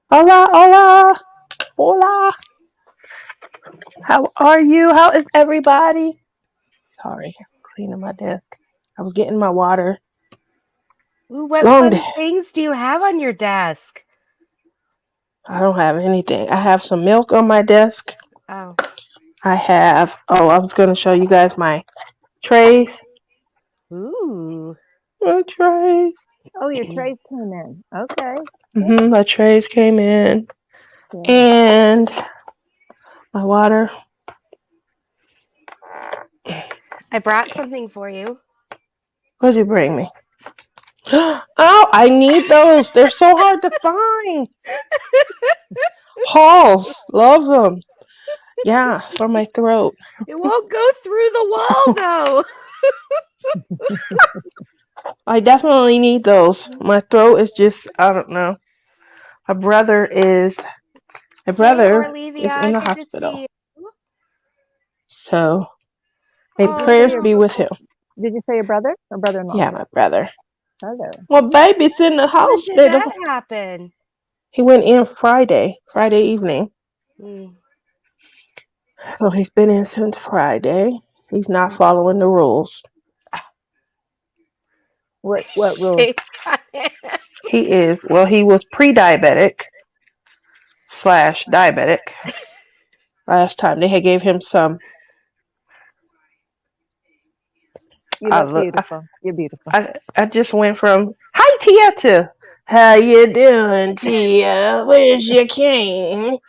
Hola, hola, hola. How are you? How is everybody? Sorry, cleaning my desk. I was getting my water. Ooh, what Long day. fun things do you have on your desk? I don't have anything. I have some milk on my desk. Oh, I was going to show you guys my trays. ooh. My trays. Oh, your trays came in. Okay. My trays came in. Good. And my water. I brought something for you. What'd you bring me? Oh, I need those. They're so hard to find. Halls. Love them. Yeah, for my throat. It won't go through the wall, though. I definitely need those. My throat is just, I don't know. My brother is, my Hey, brother is in Olivia, the good to hospital. see you. So may Did you say prayers your be Oh, with him. Did you say your brother or brother-in-law? Yeah, my brother. Brother. Well, baby's in the when did that hospital. happen? He went in Friday evening. Mm. So he's been in since Friday. He's not Mm. following the rules. What rules? Shame on it. He was pre-diabetic slash diabetic. Last time they had gave him some, You I look look, beautiful. You're beautiful. I just went from hi Tia to how you doing, Tia? Where's your cane?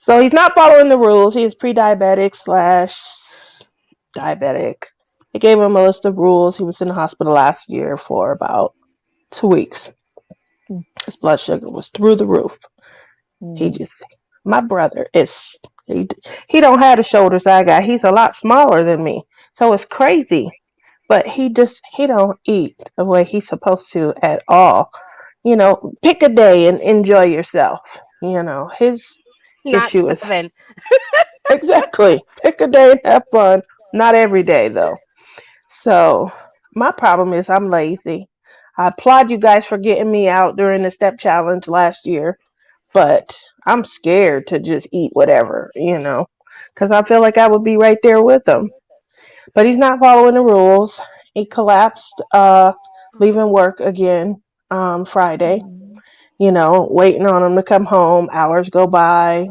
So he's not following the rules. He is pre-diabetic slash diabetic. They gave him a list of rules. He was in the hospital last year for about 2 weeks. His blood sugar was through the roof. He Mm-hmm. just, my brother is, he, he don't have the shoulders I got. He's a lot smaller than me. So it's crazy. But he don't eat the way he's supposed to at all. Pick a day and enjoy yourself. His Not issue is seven. exactly pick a day and have fun. Not every day though. So my problem is I'm lazy. I applaud you guys for getting me out during the step challenge last year, but I'm scared to just eat whatever, because I feel like I would be right there with him. But he's not following the rules. He collapsed, leaving work again Friday. Mm-hmm. Waiting on him to come home. Hours go by.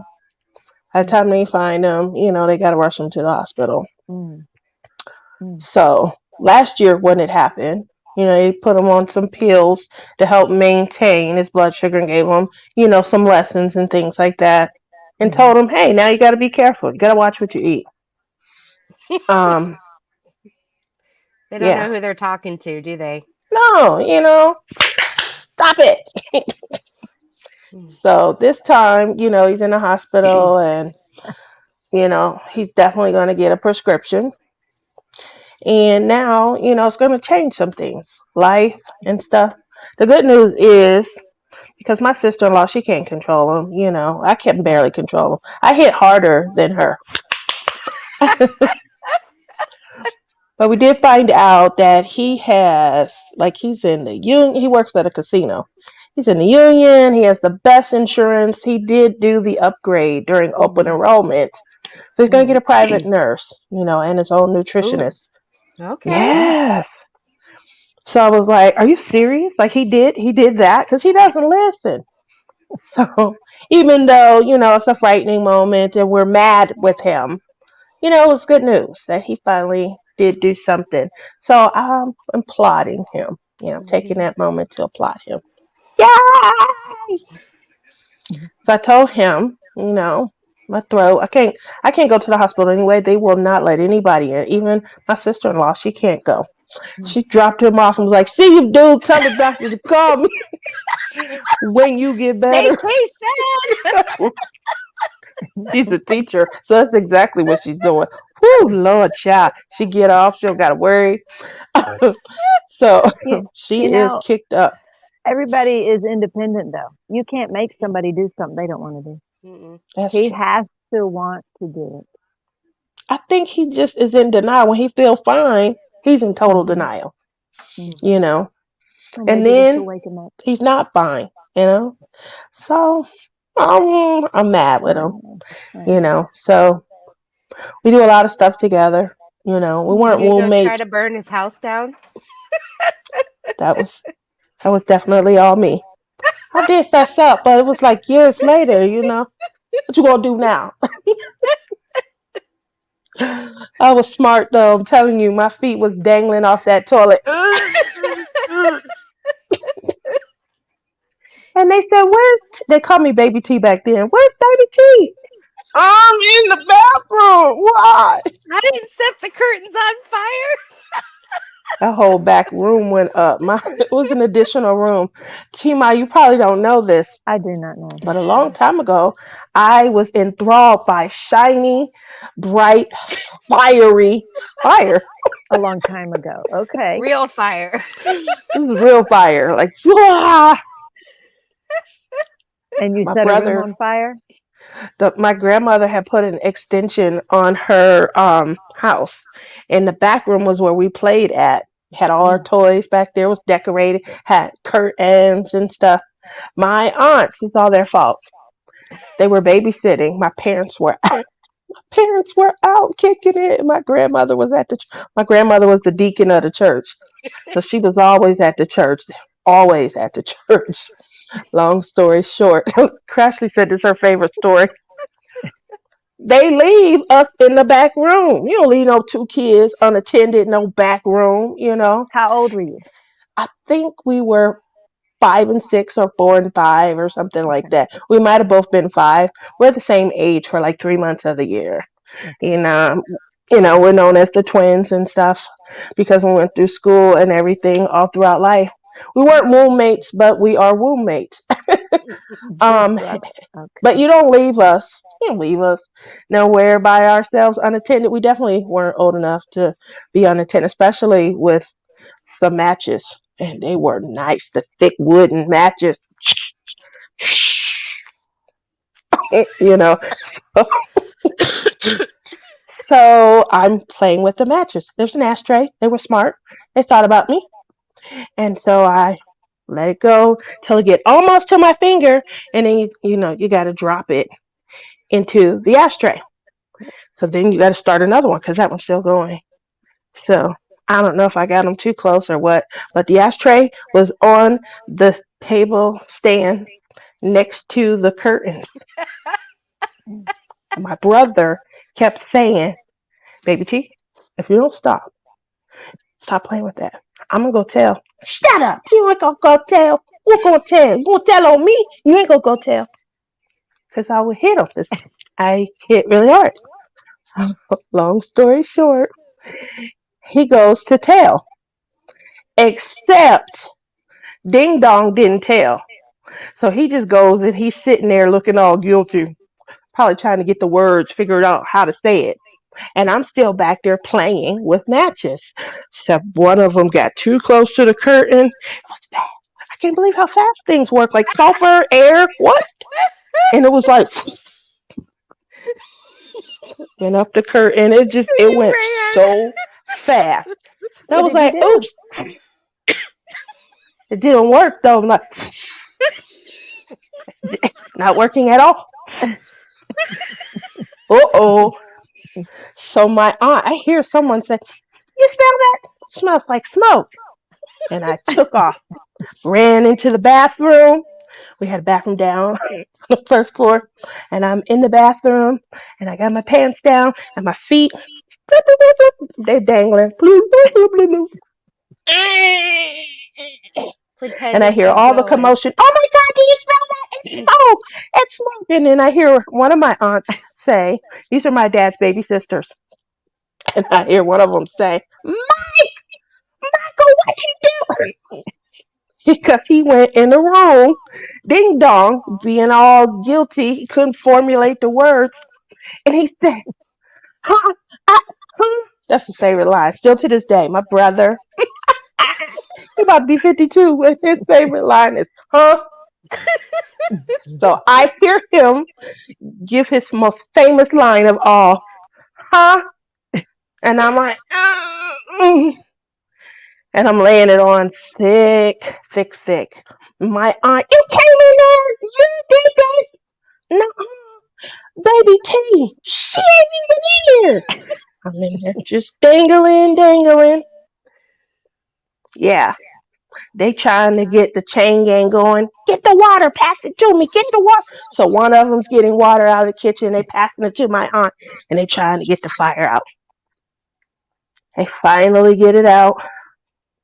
By the time they find him, they got to rush him to the hospital. Mm-hmm. So last year when it happened, they put him on some pills to help maintain his blood sugar and gave him, some lessons and things like that. And Mm-hmm. told him, hey, now you got to be careful. You got to watch what you eat. Um, They don't yeah. know who they're talking to, do they? No, stop it. Mm. So this time, he's in the hospital and, he's definitely going to get a prescription. And now, it's going to change some things, life and stuff. The good news is because my sister-in-law, she can't control him. I can barely control him. I hit harder than her. But we did find out that he has, like, he's in the union. He works at a casino. He's in the union. He has the best insurance. He did do the upgrade during open Mm-hmm. enrollment. So he's going to Mm-hmm. get a private nurse, and his own Ooh. nutritionist. Okay. Mm-hmm. Yes. So I was like, are you serious? Like he did that because he doesn't listen. So even though, it's a frightening moment and we're mad with him, it was good news that he finally did do something. So I'm applauding him, taking Mhm. that moment to applaud him. Yay! So I told him, my throat, I can't go to the hospital anyway. They will not let anybody in. Even my sister-in-law, she can't go. She dropped him off and was like, see you, dude. Tell the doctor to call me when you get better. Vacation. She's a teacher, so that's exactly what she's doing. Whoo, Lord, child. She get off, she don't gotta worry. So You, she you is know, kicked up. everybody is independent though. You can't make somebody do something they don't want to do. Mm-mm. That's He true. has to want to do I think he just is in denial. When he feels fine, he's in it. total Mm-hmm. denial. You Mm-hmm. know. Well, And maybe this then will wake him up. he's not fine, you know. So I'm mad with him, I you know. know. So we do a lot of stuff together. You know, we You weren't gonna go try roommates. to burn his house down? That was that was definitely all me. I did fess up, but it was like years later. You know, what you gonna do now? I was smart though. I'm telling you, my feet was dangling off that toilet. And they said, "Where's?" They called me Baby T back then. Where's Baby T? I'm in the bathroom. Why? I didn't set the curtains on fire. That whole back room went up. It was an additional room. Tima, you probably don't know this, I do not know. but a long time ago, I was enthralled by shiny, bright, fiery fire. A long time ago. Okay. Real fire. It was real fire, like "Wah!" And you My set a room brother, on fire? my grandmother had put an extension on her house, and the back room was where we played at. Had all our Mm. toys back there. Was decorated. Had curtains and stuff. My aunts, it's all their fault. They were babysitting. My parents were out. Parents were out kicking it. My grandmother was at the. My grandmother was the deacon of the church, so she was always at the church. Always at the church. Long story short, Crashly said this is her favorite story. They leave us in the back room. You don't leave no two kids unattended, no back room. You know. How old were you? I think we were 5 and 6 or 4 and 5 or something like Okay. that. We might have both been 5. We're the same age for like 3 months of the year. Okay. And we're known as the twins and stuff because we went through school and everything all throughout life. We weren't roommates, but we are roommates. Good Um, job. but Okay. you don't leave us. You don't leave us nowhere by ourselves unattended. We definitely weren't old enough to be unattended, especially with the matches. And they were nice, the thick wooden matches. you know. So I'm playing with the matches. There's an ashtray. They were smart. They thought about me. And so I let it go till it get almost to my finger. And then, you got to drop it into the ashtray. So then you got to start another one because that one's still going. So I don't know if I got them too close or what. But the ashtray was on the table stand next to the curtains. My brother kept saying, Baby T, if you don't stop playing with that. I'm gonna go tell. Shut up! You ain't gonna go tell. Who's gonna tell? You gonna tell on me? You ain't gonna go tell. Cause I would hit him. I hit really hard. Long story short, he goes to tell. Except Ding Dong didn't tell. So he just goes and he's sitting there looking all guilty, probably trying to get the words, figured out how to say it. And I'm still back there playing with matches. So one of them got too close to the curtain. It was fast. I can't believe how fast things work. Like sulfur, air, what? And it was like went up the curtain. It You went ran. so fast. And I What was did you like, do? oops, it didn't work though. I'm like, it's not working at all. Uh-oh. So my aunt, I hear someone say, you smell that? It smells like smoke. And I took off, ran into the bathroom. We had a bathroom down on the first floor. And I'm in the bathroom and I got my pants down and my feet, bloop, bloop, bloop, bloop, they're dangling. Bloop, bloop, bloop, bloop, bloop. And I Pretending hear she's all the going. commotion. Oh my God, do you smell that? It's smoke. It's smoke. And then I hear one of my aunts say, these are my dad's baby sisters. And I hear one of them say, Michael, what you doing? Because he went in the room, ding dong, being all guilty. He couldn't formulate the words. And he said, huh? Huh? That's the favorite line. Still to this day, my brother, he about to be 52, and his favorite line is, huh? So I hear him give his most famous line of all, huh? And I'm like, mm. and I'm laying it on thick, thick, thick. My aunt, you came in there, you did this. No, baby T, she ain't even in here. I'm in there just dangling, dangling. Yeah, they trying to get the chain gang going. Get the water, pass it to me. Get the water. So one of them's getting water out of the kitchen. They passing it to my aunt, and they trying to get the fire out. They finally get it out.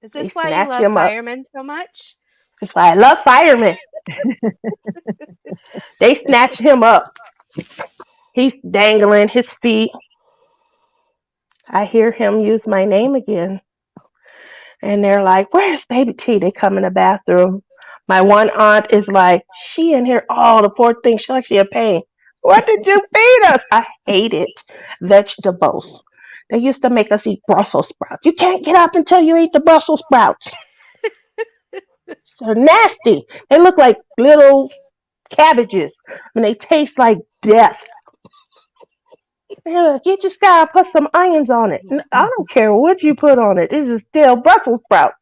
Is They this why you snatch love him up. firemen so much? That's why I love firemen. They snatch him up. He's dangling his feet. I hear him use my name again. And they're like, where's baby T? They come in the bathroom. My one aunt is like, she in here. Oh, the poor thing. She like she in pain. What did you feed us? I hated vegetables. They used to make us eat Brussels sprouts. You can't get up until you eat the Brussels sprouts. They're nasty. They look like little cabbages and they taste like death. They're like, you just gotta put some onions on it. I don't care what you put on it. This is still Brussels sprouts.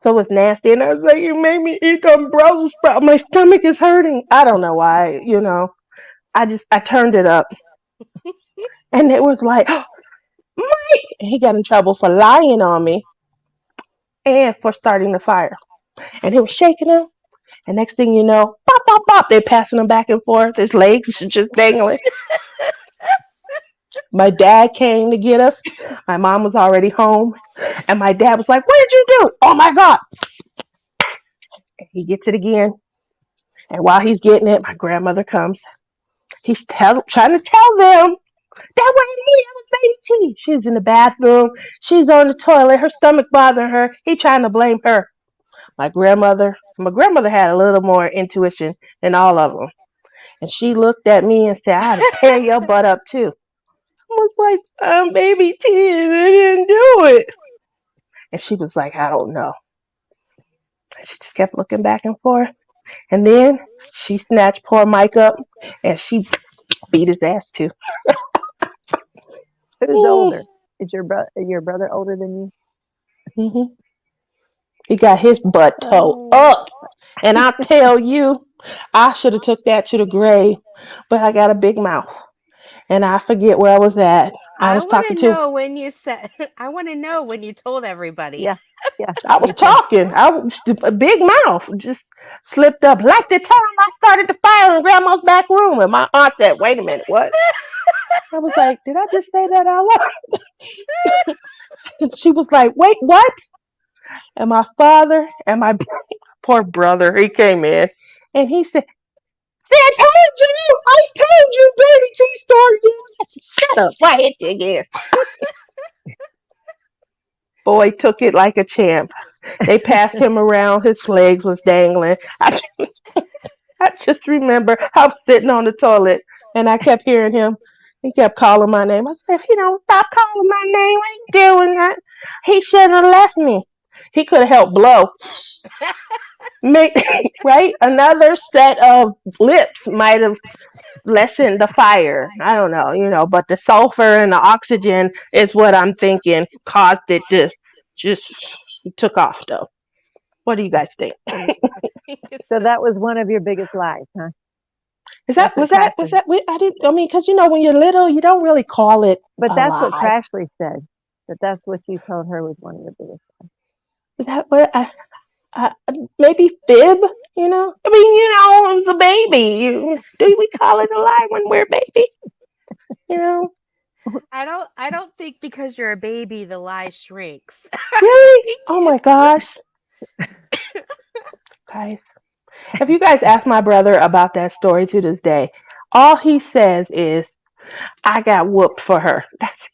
So it's nasty. And I was like, you made me eat them Brussels sprouts. My stomach is hurting. I don't know why, I turned it up. And it was like, oh, Mike! And he got in trouble for lying on me and for starting the fire. And he was shaking him. And next thing you know, pop, pop, pop. They're passing him back and forth. His legs are just dangling. My dad came to get us. My mom was already home. And my dad was like, what did you do? Oh my God. And he gets it again. And while he's getting it, my grandmother comes. He's trying to tell them that wasn't me. That was baby T. She's in the bathroom. She's on the toilet. Her stomach bothering her. He trying to blame her. My grandmother had a little more intuition than all of them. And she looked at me and said, I had to tear your butt up too. I was like, baby T, I didn't do it. And she was like, I don't know. And she just kept looking back and forth. And then she snatched poor Mike up and she beat his ass too. Who's older? Is your brother older than you? Mm-hmm. He got his butt toe up. And I tell you, I should have took that to the grave. But I got a big mouth. And I forget where I was at. I was talking to. know when you said. I want to know when you told everybody. Yeah. I was talking. I was a big mouth. Just slipped up. Like the time I started the fire in Grandma's back room. And my aunt said, wait a minute, what? I was like, did I just say that out loud? And she was like, wait, what? And my father and my poor brother, he came in. And he said, see, I told you, baby T started doing that. I said, shut up, I hit you again. Boy took it like a champ. They passed him around, his legs was dangling. I just remember I was sitting on the toilet and I kept hearing him. He kept calling my name. I said, if he don't stop calling my name, I ain't doing that. He shouldn't have left me. He could have helped blow. Right? Another set of lips might have lessened the fire. I don't know, but the sulfur and the oxygen is what I'm thinking caused it to just took off though. What do you guys think? So that was one of your biggest lies, huh? Was that I didn't because when you're little you don't really call it But a that's lie. what Crashly said. That's what you told her was one of your biggest lies. Is that what I maybe fib, it was a baby. Do we call it a lie when we're a baby? I don't think because you're a baby the lie shrinks. Really? Oh my gosh. Guys, if you guys ask my brother about that story to this day, all he says is, I got whooped for her.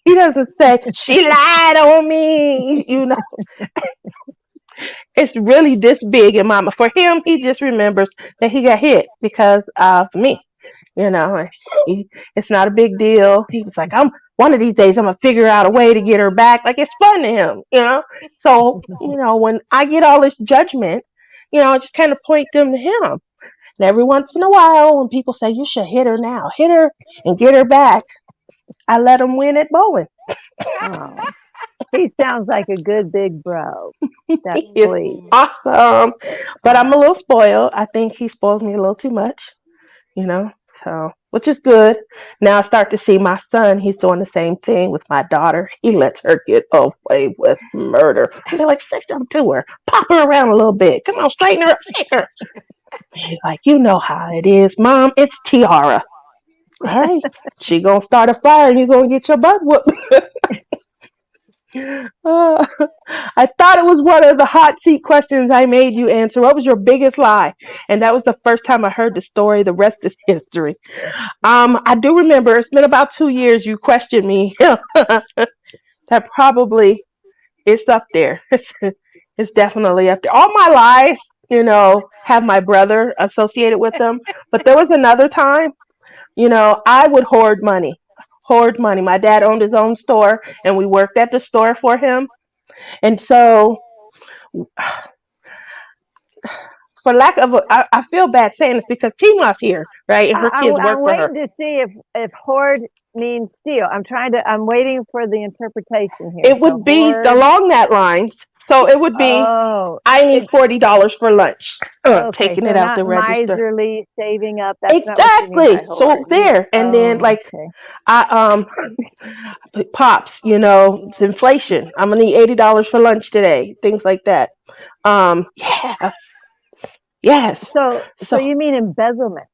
He doesn't say, she lied on me. It's really this big in mama. For him, he just remembers that he got hit because of me. It's not a big deal. He was like, one of these days I'm gonna figure out a way to get her back. Like it's fun to him. So, when I get all this judgment, I just kind of point them to him. And every once in a while, when people say you should hit her now, hit her and get her back, I let them win at bowling. Oh. He sounds like a good big bro. That's He is sweet. awesome. But I'm Uh, a little spoiled. I think he spoils me a little too much, you know. So, which is good. Now I start to see my son. He's doing the same thing with my daughter. He lets her get away with murder. And they're like, stick them to her, pop her around a little bit. Come on, straighten her up, shake her. He's like, you know how it is, Mom. It's Tiara. All right, she gonna start a fire, and you gonna get your butt whooped. Uh, I thought it was one of the hot seat questions I made you answer. What was your biggest lie? And that was the first time I heard the story. The rest is history. I do remember it's been about 2 years you questioned me. That probably is up there. It's definitely up there. All my lies, have my brother associated with them. But there was another time, I would hoard money. Hoard money. My dad owned his own store and we worked at the store for him. And so for lack of I feel bad saying this because Tima's here, right? And her kids I'm work for her. waiting to see if hoard means steal. I'm waiting for the interpretation here. It So would be hoard. along that lines. So it would be Oh, I need it. $40 for lunch. Okay, Taking so it out the not register. miserly saving up. That's not what you mean by Exactly. So hoard. there. And then Oh, like okay. I pops, it's inflation. I'm gonna need $80 for lunch today. Things like that. Yeah, yes. So So you mean embezzlement?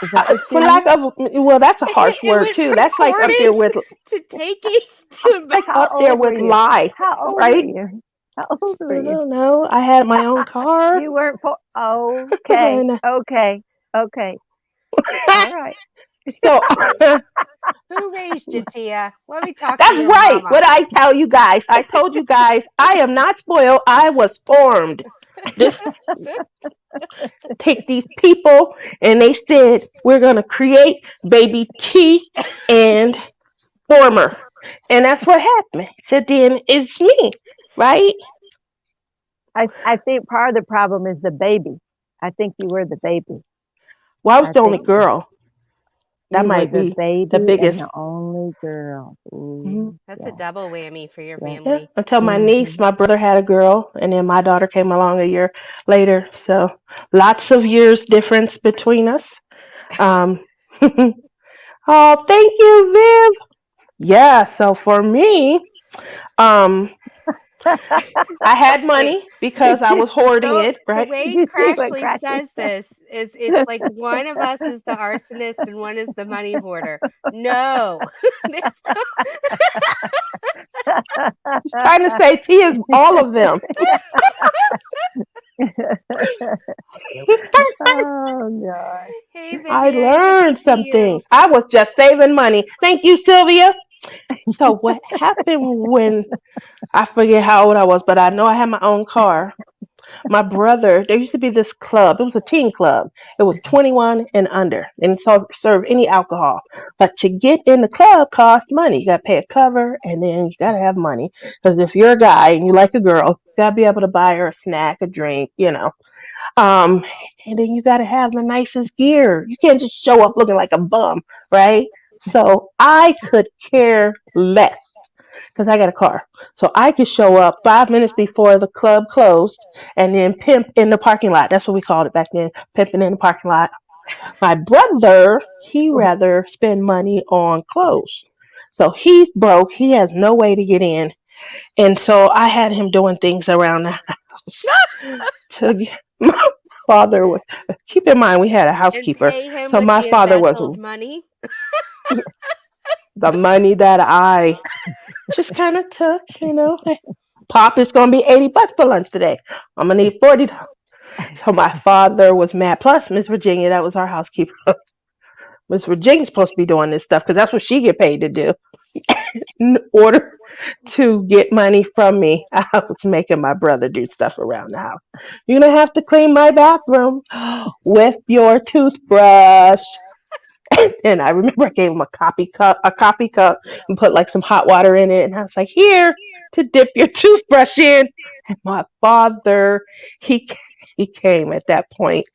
Is that what for you lack mean? of well, that's a harsh It word went too. from That's like up hoarding there with to taking to like How up there old were with embezzling. you? lie, How old were right? you? How old I were you? don't know. I had my own car. You weren't for. Okay, And, okay, okay. All right. so Who raised you, Tia? Let me talk to that's your right. mama. What I tell you guys. I told you guys I am not spoiled. I was formed. This take these people and they said we're gonna create baby T and former. And that's what happened. So then it's me, right? I think part of the problem is the baby. I think you were the baby. Well, I was I the only think that girl. That you were might the be the baby and biggest. the only girl. Mhm. Ooh, That's a yeah, double whammy for your yeah. Yeah, family. until my niece, Hmm. my brother had a girl, and then my daughter came along a year later. So lots of years difference between us. Um, oh, thank you, Viv. Yeah. So for me, um, I had Wait, money because I was hoarding so it, the right? Did way you see what Crashly Crashly says said? this is it's like one of us is the arsonist and one is the money hoarder. No. There's Trying to say T is all of them. Oh God. Hey I Vivian, good to learned some see you. things. I was just saving money. Thank you, Sylvia. So what happened when I forget how old I was, but I know I had my own car. My brother, there used to be this club. It was a teen club. It was 21 and under, and so serve any alcohol. But to get in the club cost money. You got to pay a cover, and then you got to have money. Because if you're a guy and you like a girl, you got to be able to buy her a snack, a drink. Um, and then you got to have the nicest gear. You can't just show up looking like a bum, right? So I could care less because I got a car. So I could show up 5 minutes before the club closed and then pimp in the parking lot. That's what we called it back then, pimping in the parking lot. My brother, he rather spend money on clothes. So he's broke. He has no way to get in. And so I had him doing things around the house to get my father was keep in mind we had a And housekeeper. pay him So with my the father was embezzled money. the money that I just kind of took. Hey, Pop, it's gonna be $80 for lunch today. I'm gonna need $40. So my father was mad. Plus Miss Virginia, that was our housekeeper. Miss Virginia's supposed to be doing this stuff because that's what she get paid to do. In order to get money from me, I was making my brother do stuff around the house. You're gonna have to clean my bathroom with your toothbrush. And I remember I gave him a coffee cup, and put like some hot water in it, and I was like, "Here to dip your toothbrush in." And my father, he he came at that point.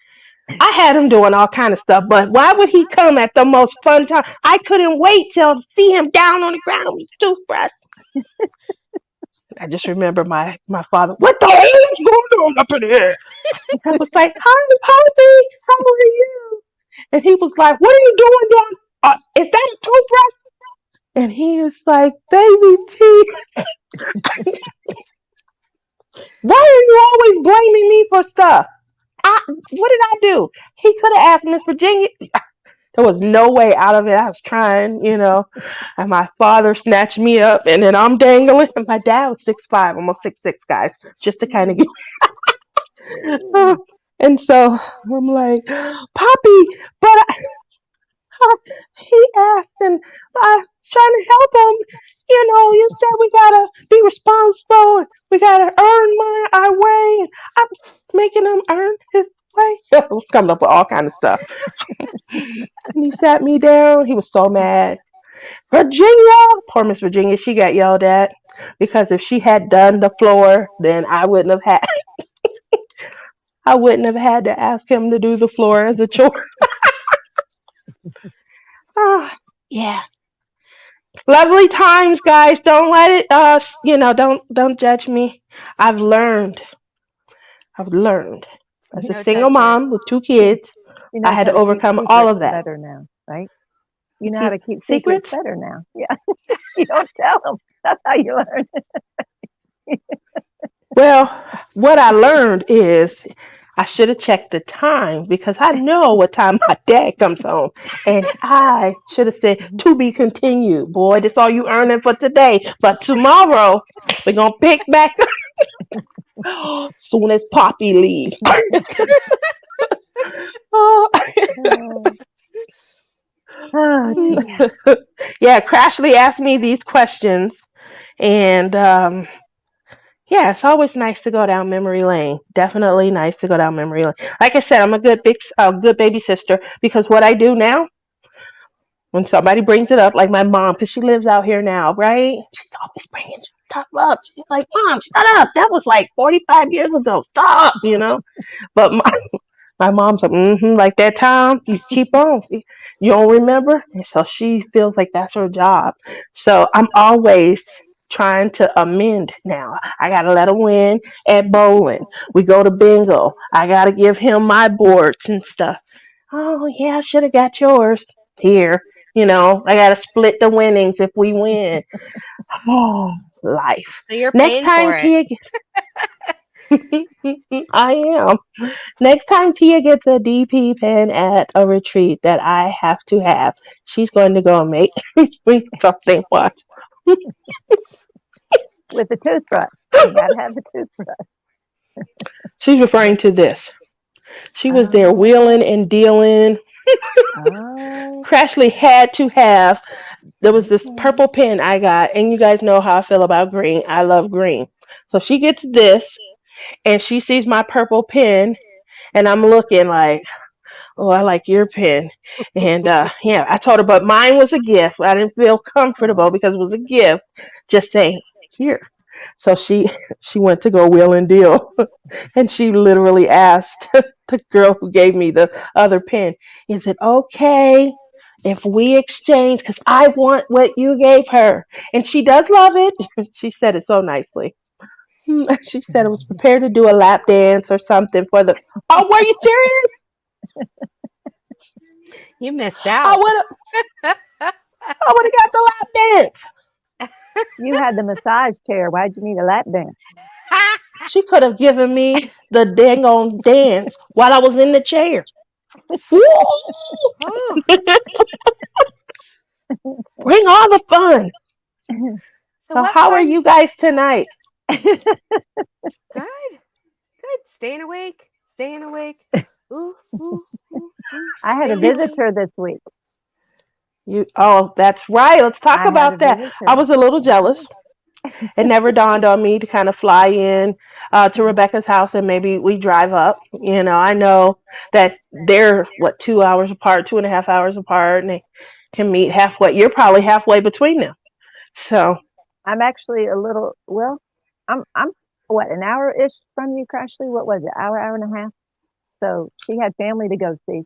I had him doing all kind of stuff, but why would he come at the most fun time? I couldn't wait till to see him down on the ground with his toothbrush. I just remember my father, what the hell is going on up in here? I was like, hi, Poppy, how are you? And he was like, what are you doing, John? Is that a toothbrush? And he was like, baby T, why are you always blaming me for stuff? What did I do? He could have asked Miss Virginia. There was no way out of it. I was trying. And my father snatched me up, and then I'm dangling. And my dad was 6'5", almost 6'6", guys, just to kind of get. And so I'm like, Poppy, but he asked, and I was trying to help him. You said we gotta be responsible. And we gotta earn our way. And I'm making him earn his way. I was coming up with all kind of stuff. And he sat me down. He was so mad. Virginia, poor Miss Virginia, she got yelled at because if she had done the floor, then I wouldn't have had to ask him to do the floor as a chore. Ah, yeah. Lovely times, guys. Don't let it don't judge me. I've learned. I've learned. As a No single judgment. mom with two kids, You I know had how to to keep overcome all secrets of that. better now, right? You know how Keep to keep secrets secrets? better now. Yeah. You don't tell them. That's how you learn. Well, what I learned is I should have checked the time because I know what time my dad comes home. And I should have said, to be continued. Boy, that's all you earning for today. But tomorrow, we're going to pick back up soon as Poppy leaves. Oh, Oh, oh, Mm. dear. yeah, Crashly asked me these questions. And yeah, it's always nice to go down memory lane. Definitely nice to go down memory lane. Like I said, I'm a good baby sister because what I do now, when somebody brings it up, like my mom, because she lives out here now, right? She's always bringing stuff up. She's like, Mom, shut up. That was like 45 years ago. Stop. But my mom's like, like that time, you keep on. You don't remember? And so she feels like that's her job. So I'm always trying to amend now. I got to let him win at bowling. We go to bingo. I got to give him my boards and stuff. Oh, yeah, I should have got yours here. I got to split the winnings if we win. Oh, life. So you're Next paying time, for it. Tia. I am. Next time Tia gets a DP pen at a retreat that I have to have, she's going to go and make me something. What? With the toothbrush. You got to have the toothbrush. She's referring to this. She was there Oh, wheeling and dealing. oh, Crashly had to have. There was this okay. purple pen I got, and you guys know how I feel about green. I love green. So she gets this, and she sees my purple pen, and I'm looking like, oh, I like your pen. And yeah, I told her, but mine was a gift. I didn't feel comfortable Oh, because it was a gift. Just saying, here. So she went to go wheel and deal, and she literally asked the girl who gave me the other pen, "Is it okay if we exchange? Because I want what you gave her, and she does love it." She said it so nicely. She said it was prepared to do a lap dance or something for the. Oh, were you serious? You missed I out. would have. I would have got the lap dance. you had the massage chair. Why'd you need a lap dance? She could have given me the dang on dance while I was in the chair. Woo! Oh, Bring all the fun. so So, what how are fun? you guys tonight? Good, good. Staying awake, staying awake. Ooh, ooh, ooh, ooh, I had a staying awake. visitor this week. Oh, that's right. Let's talk I had a about that. I visitor. was a little jealous. It never dawned on me to kind of fly in to Rebecca's house and maybe we drive up. I know that they're, what, 2 hours apart, 2.5 hours apart, and they can meet halfway. You're probably halfway between them. So, I'm actually a little, well, I'm what, an hour-ish from you, Crashly? What was it? Hour and a half? So she had family to go see.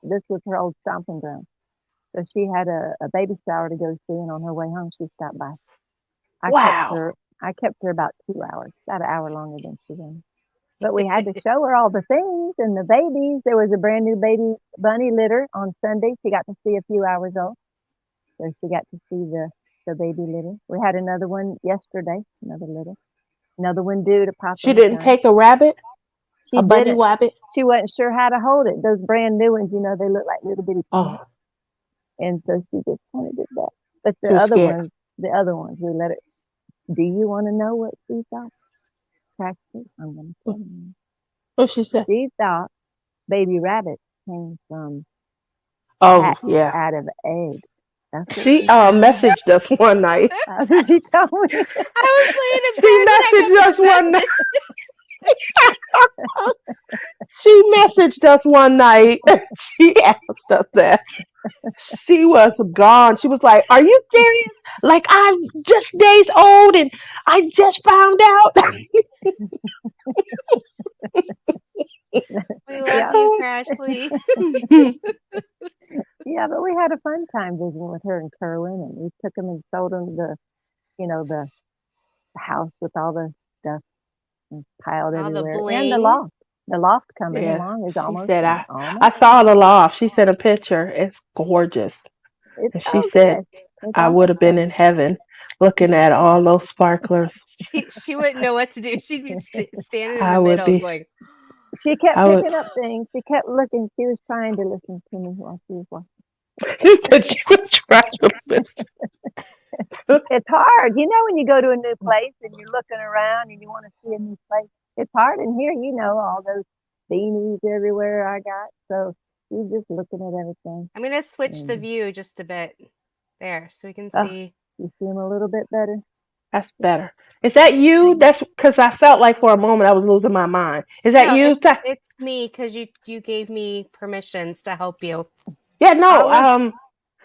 This was her old stomping ground. So she had a baby shower to go see, and on her way home, she stopped by. I kept wow. her. I kept her about 2 hours, about an hour longer than she wanted. But we had to show her all the things and the babies. There was a brand new baby bunny litter on Sunday. She got to see a few hours old. So she got to see the baby litter. We had another one yesterday, another litter. Another one due to pop She didn't anytime. take a rabbit, She a bunny didn't. wabbit. She wasn't sure how to hold it. Those brand new ones, they look like little bitty ponies. Oh, And so she just kind of did that. But she was scared. the other ones, we let it. Do you want to know what she thought? Practically, I'm going to tell you. What she said? She thought baby rabbits came from Oh, hatched yeah. out of eggs. That's what She she thought. messaged us one night. That's what she told me. I was laying in She bed and I messaged us got one that night. message. She messaged us one night. She asked us that. She was gone. She was like, "Are you serious? Like I'm just days old and I just found out." We love Yeah, you, Crashly. yeah, but we had a fun time visiting with her and Kerwin, and we took them and showed them the house with all the stuff and piled All the everywhere, and the bling. loft. The loft coming Yeah, along is she almost said done. I Almost saw done. the loft. She sent a picture. It's gorgeous. It's And she so said good. It's I would almost have been done. in heaven looking at all those sparklers. She wouldn't know what to do. She'd be standing in the I would middle be going, She kept I would picking up things. She kept looking. She was trying to listen to me while she was watching. she said she was trying to listen. It's hard, when you go to a new place and you're looking around and you want to see a new place. It's hard in here, all those beanies everywhere I got. So she's just looking at everything. I'm going to switch the And, view just a bit there so we can oh, see. you see them a little bit better. That's better. Is that you? Mhm. That's because I felt like for a moment I was losing my mind. Is that No, you? it's me because you gave me permissions to help you. Yeah, I no. was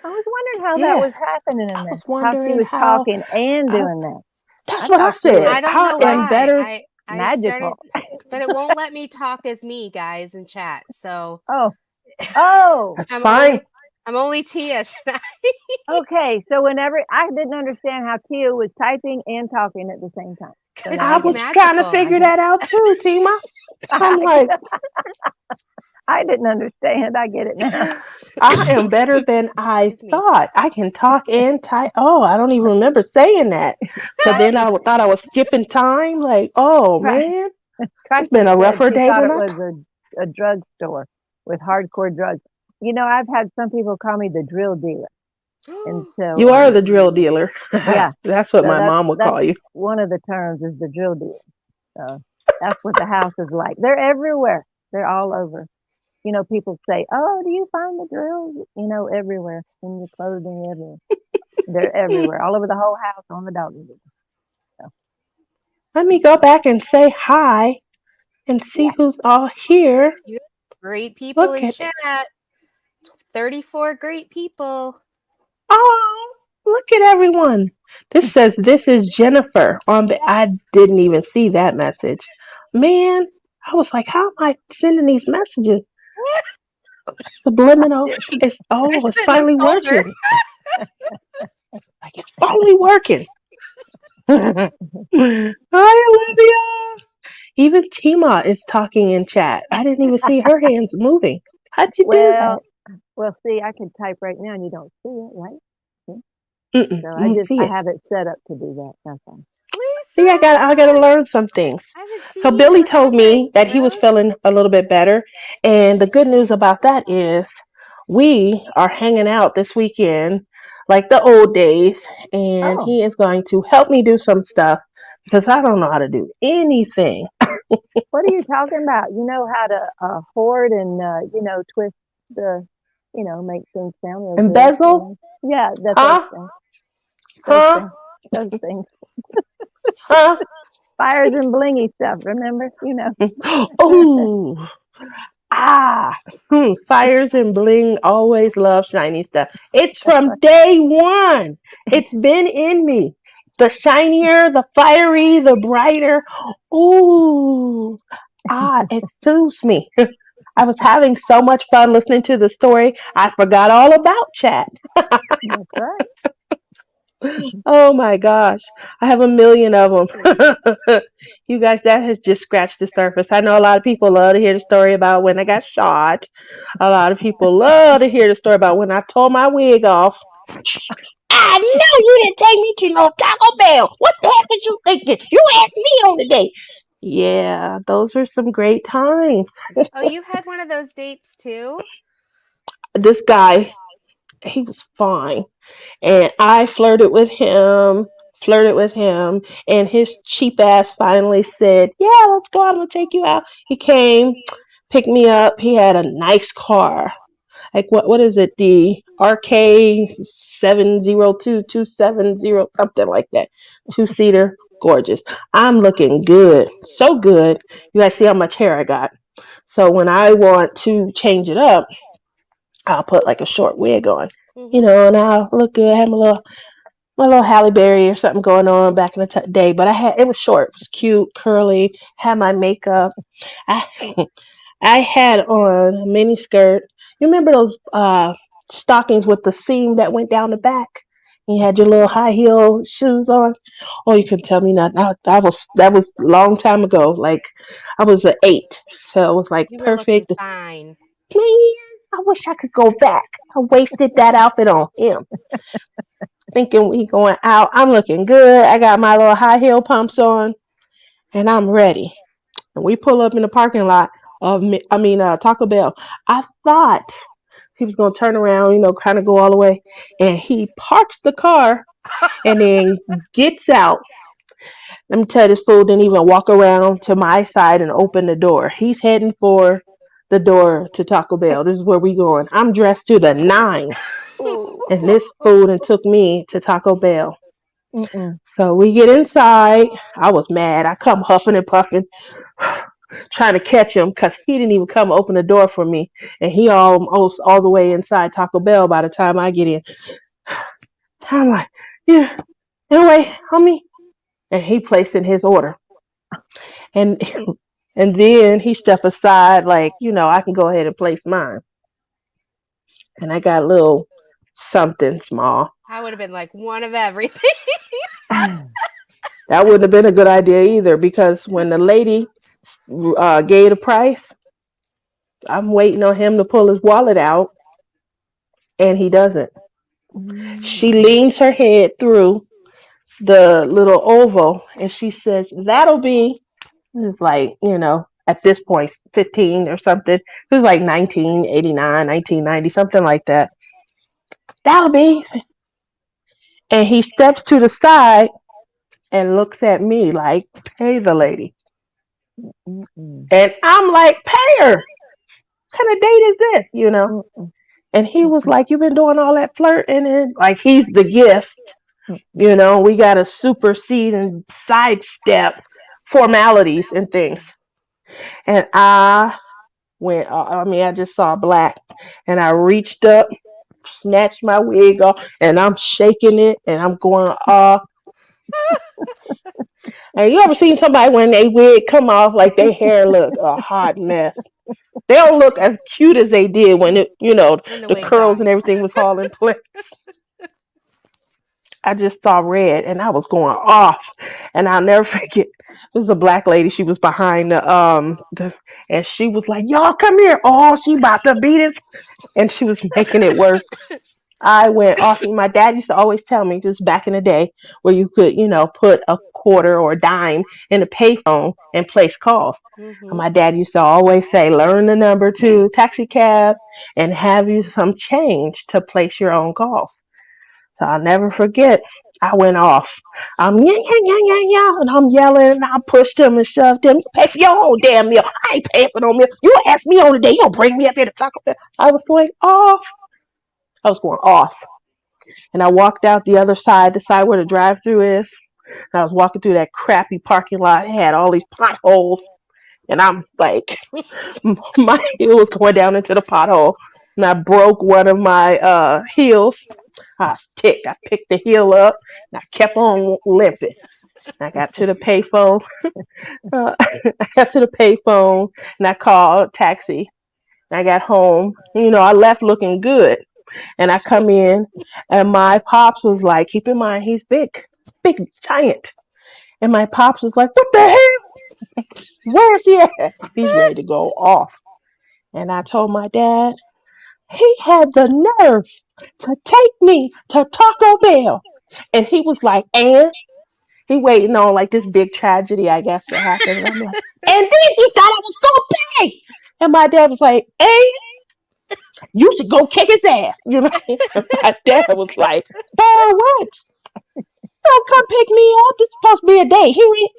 I was wondering how that Yeah. was happening in I there. was How she wondering was how. talking and I, doing that. that's I what I thought she was said. I don't How know like am why. better? I magical. started, but it won't let me talk as me, guys, in chat. So Oh, oh, That's I'm fine. only Tia tonight. okay. So whenever I didn't understand how Tia was typing and talking at the same time. So Because now I I she's get was it. trying to magical. I figure get it. that out too, Tima. I'm like, I didn't understand. I get it now. I am better than I Excuse me. thought. I can talk and type. Oh, I don't even remember saying that. So then I thought I was skipping time. Like, oh man, it's been Crashly a said rougher she day thought than it I was thought. a drugstore with hardcore drugs. I've had some people call me the drill dealer, and so You are the drill dealer. yeah, That's what so my that's mom would that's call you. one of the terms is the drill dealer. So that's what the house is like. They're everywhere. They're all over. People say, "Oh, do you find the drills?" Everywhere in your clothing, everywhere. They're everywhere, all over the whole house, on the dog. So Let me go back and say hi and see yeah, who's all here. You have great people Look in at, chat. 34 great people. oh, look at everyone. This is Jennifer on the, I didn't even see that message. Man, I was like, how am I sending these messages? Subliminal. I It's shouldn't have finally told her. working. Like it's finally working. Hi, Olivia. Even Tima is talking in chat. I didn't even see her hands moving. How'd you do well, that? well, see, I can type right now, and you don't see it, right? See? Mm-mm, So let me see I it. have it set up to do that. That's all. See, I gotta Lisa! learn some things. I haven't So seen you Billy told forever, me that he was Rose. feeling a little bit better, and the good news about that is we are hanging out this weekend like the old days, and Oh, he is going to help me do some stuff because I don't know how to do anything. what are you talking about? You know how to hoard and twist the, make things sound real good. Embezzle? Yeah, those Huh? things, those Huh? things, those things. Huh? Fires and blingy stuff. Remember? Oh, ah, fires and bling always love shiny stuff. It's from day one. It's been in me. The shinier, the fiery, the brighter. Ooh, it soothes me. I was having so much fun listening to the story. I forgot all about chat. That's right. Oh my gosh. I have a million of them. You guys, that has just scratched the surface. I know a lot of people love to hear the story about when I got shot. A lot of people love to hear the story about when I tore my wig off. I know you didn't take me to no Taco Bell. What the heck was you thinking? You asked me on the date. Yeah, those are some great times. Oh, you had one of those dates too? This guy, he was fine. And I flirted with him, and his cheap ass finally said, "Yeah, let's go. I'm gonna take you out." He came, picked me up. He had a nice car. Like what is it? The RK 702270 something like that. 2-seater, gorgeous. I'm looking good, so good. You guys see how much hair I got. So when I want to change it up, I'll put like a short wig on, Mm-hmm. and I'll look good. Have my little Halle Berry or something going on back in the day, but it was short, it was cute, curly, had my makeup. I I had on a mini skirt. You remember those stockings with the seam that went down the back? You had your little high heel shoes on. Oh, you couldn't tell me nothing. That was a long time ago. Like I was an 8, so it was like You were looking perfect. fine. Man, I wish I could go back. I wasted that outfit on him. Thinking we going out. I'm looking good. I got my little high heel pumps on, and I'm ready. And we pull up in the parking lot of, Taco Bell. I thought he was gonna turn around, kind of go all the way, and he parks the car and then gets out. Let me tell you, this fool didn't even walk around to my side and open the door. He's heading for the door to Taco Bell. This is where we going. I'm dressed to the nines, Oh, and this fool and took me to Taco Bell. mm-mm. So we get inside. I was mad. I come huffing and puffing, trying to catch him because he didn't even come open the door for me, and he almost all the way inside Taco Bell by the time I get in. I'm like, yeah. Anyway, homie, and he placed in his order, and and then he stepped aside like, I can go ahead and place mine, and I got a little something small. I would have been like one of everything. That wouldn't have been a good idea either because when the lady gave the price, I'm waiting on him to pull his wallet out, and he doesn't. She Mm. leans her head through the little oval, and she says, "That'll be." It's like, at this point, 15 or something. It was like 1989, 1990, something like that. "That'll be." And he steps to the side and looks at me like, "Pay the lady." Mm-mm. And I'm like, "Pay her. What kind of date is this?" Mm-mm. And he was Mm-mm. like, "You've been doing all that flirting," and like he's the gift. Mm-mm. We got to supersede and sidestep formalities and things. And I just saw black, and I reached up, snatched my wig off, and I'm shaking it, and I'm going off. And you ever seen somebody when they wig come off, like their hair look a hot mess? They don't look as cute as they did when When the the wig's curls on. and everything was all in place. I just saw red, and I was going off, and I'll never forget. This was a black lady. She was behind and she was like, "Y'all come here!" Oh, she about to beat it, and she was making it worse. I went off. My dad used to always tell me, just back in the day, where you could, put a quarter or a dime in a payphone and place calls. And Mm-hmm. my dad used to always say, learn the number to taxi cab and have you some change to place your own call. So I'll never forget. I went off. I'm yeah, yeah, yeah, yeah, yeah, and I'm yelling, and I pushed him and shoved him. You pay for your own damn meal. I ain't paying for no meal. You ask me on the day. You don't bring me up here to talk about. I was going off. I was going off. And I walked out the side where the drive-through is. And I was walking through that crappy parking lot. It had all these potholes, and I'm like, my heel was going down into the pothole, and I broke one of my heels. I was ticked. I picked the heel up, and I kept on limping. I got to the payphone. I got to the payphone, and I called a taxi. And I got home. I left looking good. And I come in, and my pops was like, keep in mind, he's big, giant. And my pops was like, what the hell? Where's he at? He's ready to go off. And I told my dad, he had the nerve to take me to Taco Bell. And he was like, and he waiting on like this big tragedy, I guess, to happen. And I'm like, and then he thought I was gonna pay. And my dad was like, and you should go kick his ass. You know, and my dad was like, for what? Don't come pick me up. This is supposed to be a date. He ain't.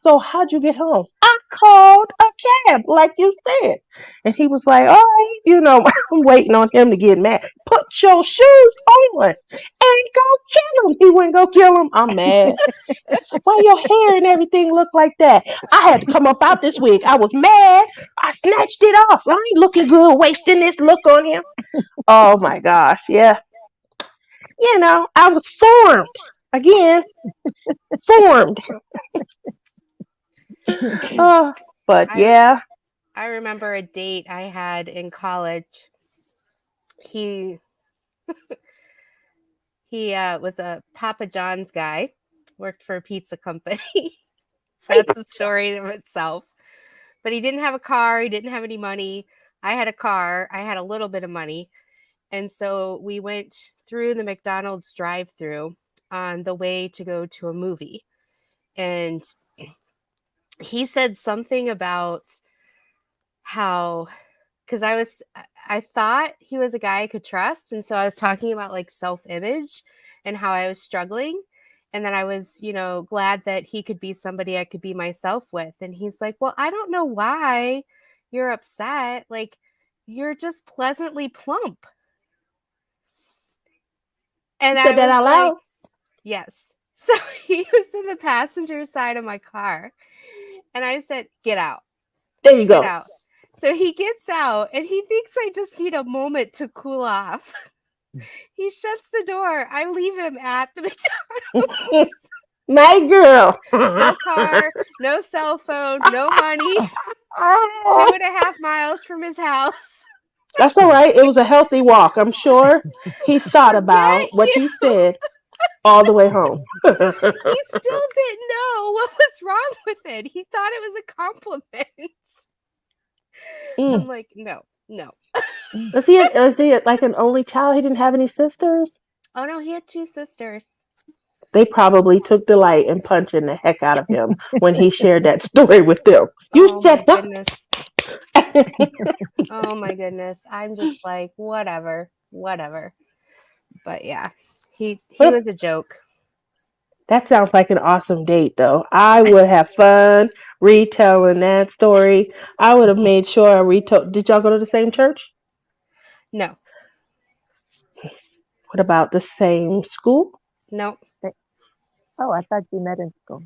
So how'd you get home? I called a cab, like you said. And he was like, all right, I'm waiting on him to get mad. Put your shoes on and go kill him. He wouldn't go kill him. I'm mad. So why your hair and everything look like that? I had to come up out this wig. I was mad. I snatched it off. I ain't looking good wasting this look on him. Oh my gosh. Yeah. I was formed. Again, formed. Oh, but I yeah. I remember a date I had in college. He was a Papa John's guy, worked for a pizza company. That's a story of itself. But he didn't have a car. He didn't have any money. I had a car. I had a little bit of money. And so we went through the McDonald's drive-thru on the way to go to a movie. And he said something about how, because I thought he was a guy I could trust. And so I was talking about like self-image and how I was struggling. And then I was, glad that he could be somebody I could be myself with. And he's like, well, I don't know why you're upset. Like, you're just pleasantly plump. And You I said that was out like, loud? yes. So he was in the passenger side of my car. And I said, get out. There you Get go. out. So he gets out and he thinks I just need a moment to cool off. He shuts the door. I leave him at the McDonald's. My girl. No car, no cell phone, no money. 2.5 miles from his house. That's all right. It was a healthy walk. I'm sure he thought Forget about what you. he said all the way home. He still didn't know what was wrong with it. He thought it was a compliment. I'm like, no. Was he like an only child? He didn't have any sisters? Oh no, he had 2 sisters. They probably took delight in punching the heck out of him when he shared that story with them. You Oh said my what? goodness. Oh my goodness. I'm just like, whatever. But yeah, he was a joke. That sounds like an awesome date, though. I would have fun retelling that story. I would have made sure I retold. Did y'all go to the same church? No. What about the same school? No. Oh, I thought you met in school.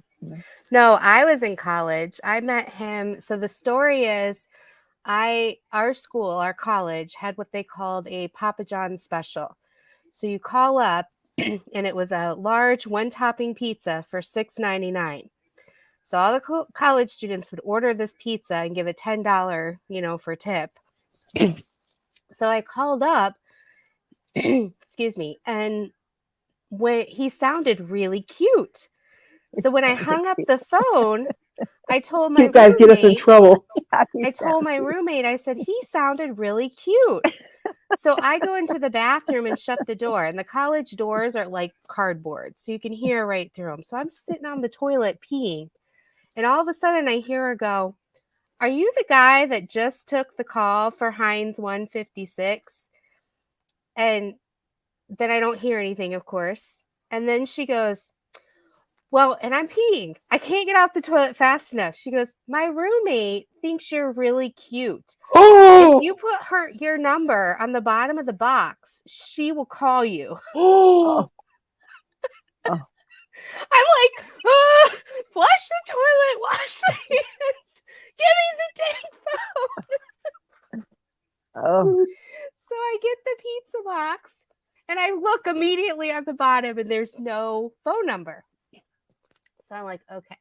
No, I was in college. I met him. So the story is our school, our college had what they called a Papa John's special. So you call up and it was a large 1-topping pizza for $6.99. So all the college students would order this pizza and give a $10, for tip. So I called up, excuse me, and when he sounded really cute. So when I hung up the phone, I told my You guys get us in roommate, trouble. I said, he sounded really cute. So I go into the bathroom and shut the door, and the college doors are like cardboard, so you can hear right through them. So I'm sitting on the toilet peeing, and all of a sudden I hear her go, are you the guy that just took the call for Heinz 156? And then I don't hear anything, of course. And then she goes, well, and I'm peeing. I can't get off the toilet fast enough. She goes, my roommate thinks you're really cute. Oh, If you put your number on the bottom of the box, she will call you. oh, Oh, I'm like, flush the toilet, wash the hands, give me the dang phone. oh, So I get the pizza box and I look immediately at the bottom and there's no phone number. So I'm like, okay.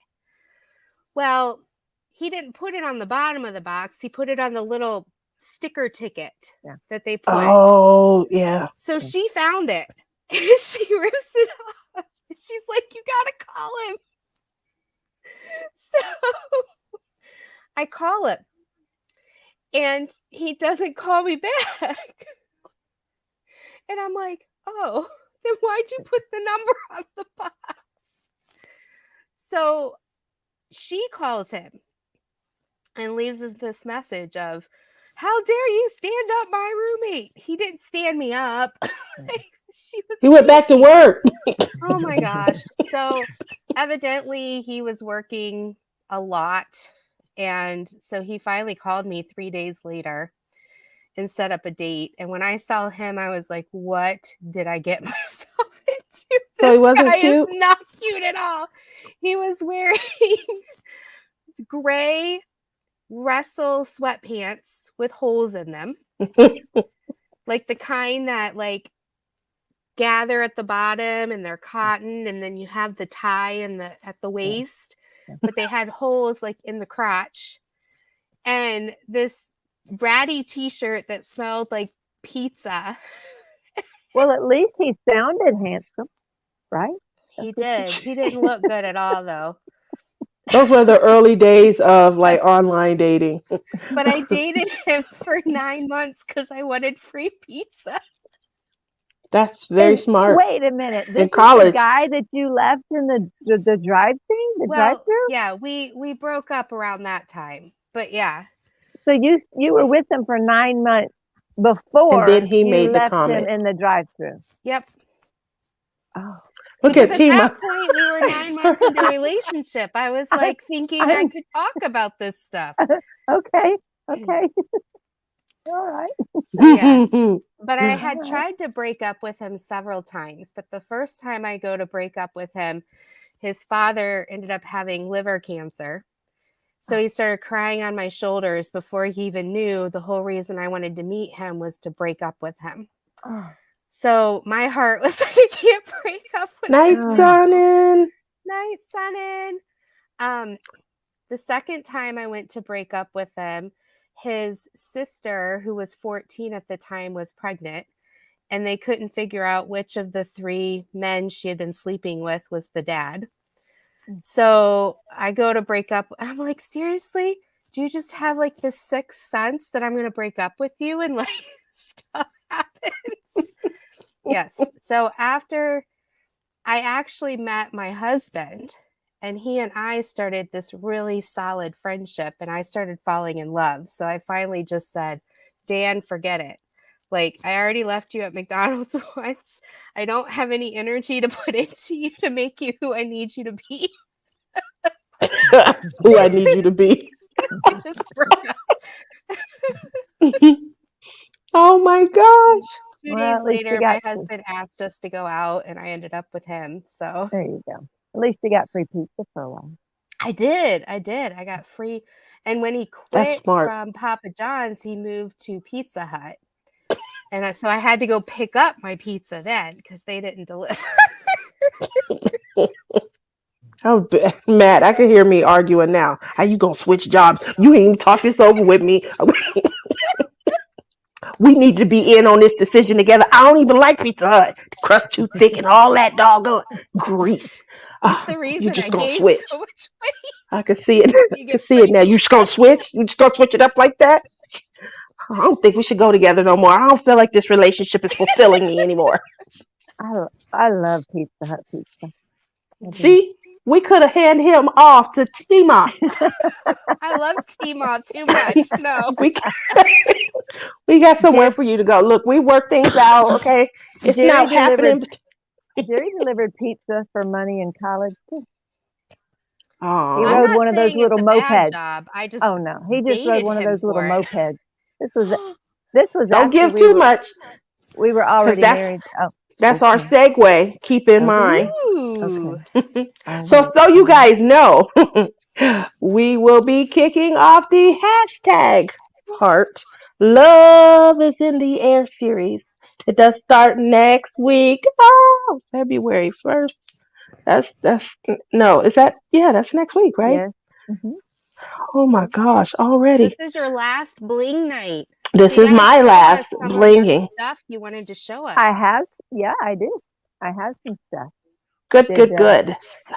Well, he didn't put it on the bottom of the box. He put it on the little sticker ticket Yeah. that they put. Oh, yeah. So she found it. And she rips it off. She's like, you gotta call him. So I call him. And he doesn't call me back. And I'm like, oh, then why'd you put the number on the box? So she calls him and leaves us this message of, how dare you stand up my roommate? He didn't stand me up. He went back to work. Oh my gosh. So evidently he was working a lot. And so he finally called me 3 days later and set up a date. And when I saw him, I was like, what did I get myself into? So he wasn't guy cute? is not cute at all. He was wearing gray wrestle sweatpants with holes in them. Like the kind that like gather at the bottom and they're cotton, and then you have the tie at the waist, but they had holes like in the crotch, and this ratty t-shirt that smelled like pizza. Well, at least he sounded handsome, right? He did. He didn't look good at all though. Those were the early days of like online dating. But I dated him for 9 months because I wanted free pizza. That's very And smart. wait a minute. This is the college. guy that you left in the drive thing, the drive-through? Yeah, we broke up around that time. But yeah. So you were with him for 9 months before And then he you made the left comment. him in the drive-through. Yep. Oh, Look Because at at that Tima. point we were 9 months into a relationship. I was like thinking I could talk about this stuff. okay. All right. So yeah. But I All had right. tried to break up with him several times. But the first time I go to break up with him, his father ended up having liver cancer. So he started crying on my shoulders before he even knew the whole reason I wanted to meet him was to break up with him. Oh. So my heart was like, I can't break up with Night, him. Sonnen. Night, Sonnen. The second time I went to break up with him, his sister, who was 14 at the time, was pregnant, and they couldn't figure out which of the 3 men she had been sleeping with was the dad. So I go to break up. I'm like, seriously? Do you just have like this sixth sense that I'm going to break up with you and like stuff happens? Yes. So after I actually met my husband, and he and I started this really solid friendship, and I started falling in love. So I finally just said, Dan, forget it. Like, I already left you at McDonald's once. I don't have any energy to put into you to make you who I need you to be. Who I need you to be. Just broke up. Oh my gosh. 2 Well, days at least you later, got my husband asked us to go out, and I ended up with him. So there you go. At least you got free pizza for a while. I did. I got free. And when he That's quit smart. from Papa John's, he moved to Pizza Hut. And so I had to go pick up my pizza then because they didn't deliver. Oh, Matt, I can hear me arguing now. How you gonna switch jobs? You ain't even talk this over with me. We need to be in on this decision together. I don't even like Pizza Hut. The crust too thick and all that doggone grease. He's the reason You just I gonna gained switch. so much weight. I can see it. I You can get see it free now. You just gonna switch? You just gonna switch it up like that? I don't think we should go together no more. I don't feel like this relationship is fulfilling me anymore. I love Pizza Hut pizza. I do. See, we could have handed him off to Tima. I love T-Maw too much. No. We got somewhere for you to go. Look, we work things out, okay? It's Jerry not happening. Jerry delivered pizza for money in college too. He Oh, I'm rode not one of those saying little it's a bad mopeds. job. I just Oh no, he just rode dated one of him those little for it. mopeds. This was don't after give too much, we were because already married. Oh, that's our okay. segue. Keep in mind. Ooh. Okay. All So right. you guys know, we will be kicking off the hashtag part. Love is in the air series. It does start next week. Oh, February 1st. That's no, is that, yeah, that's next week, right? Yes. Mhm. Oh my gosh, already. This is your last bling night. This you is got to my show us last some of your blinging. stuff you wanted to show us. I have, yeah, I do. I have some stuff. Good, Did good, good.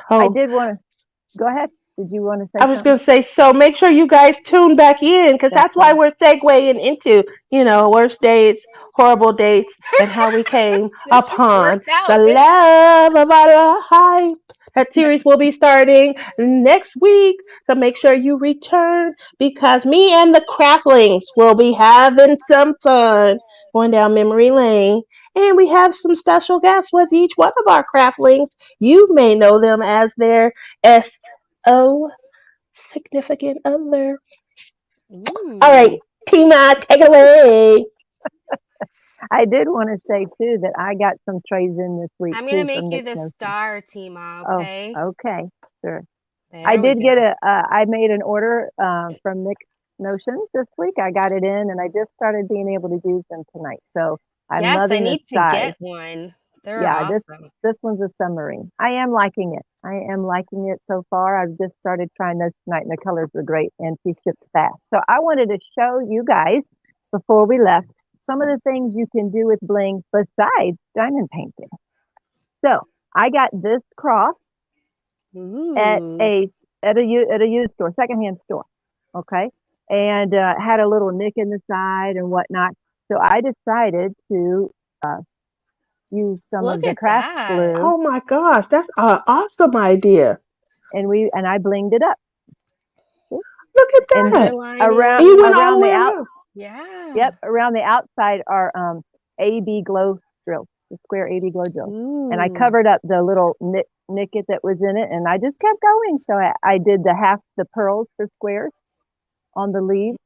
I So did want to go ahead? Did you want to say I was something? going to say, so make sure you guys tune back in because That's that's why right. we're segueing into, worst dates, horrible dates, and how we came This just upon worked the out, didn't it? love of our hype. That series will be starting next week. So make sure you return because me and the craftlings will be having some fun going down memory lane. And we have some special guests with each one of our craftlings. You may know them as their SO significant other. All right, Ooh. Tina, take it away. I did want to say too that I got some trays in this week I'm going to too make from you Nick's the Notion. star, Tima, Oh, okay? okay, sure. I There we did get go. I made an order from Nick's Notions this week. I got it in and I just started being able to use them tonight. So I'm Yes, I loving the need to size. get one. They're Yeah, awesome. this one's a submarine. I am liking it. I am liking it so far. I've just started trying those tonight and the colors are great and she shipped fast. So I wanted to show you guys before we left some of the things you can do with bling besides diamond painting. So I got this cross at Ooh. a used store, secondhand store. Okay. And had a little nick in the side and whatnot. So I decided to uh, use some of Look the at craft that. glue Oh my gosh, that's an awesome idea. and I blinged it up. See? Look at And that. And around you Underlining. went all around the the way out around. Yeah. yep, around the outside are AB glow drills, the square AB glow drills. And I Ooh. covered up the little nicket that was in it and I just kept going. So I did the pearls for squares on the leaves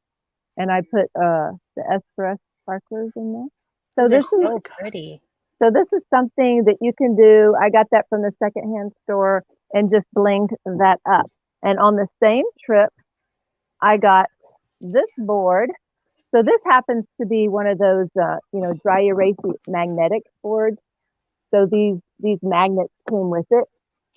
and I put the S for S sparklers in there. So Those are this Oh is my so god. pretty. something that you can do. I got that from the secondhand store and just blinged that up. And on the same trip, I got this board. So this happens to be one of those, dry erase magnetic boards. So these magnets came with it,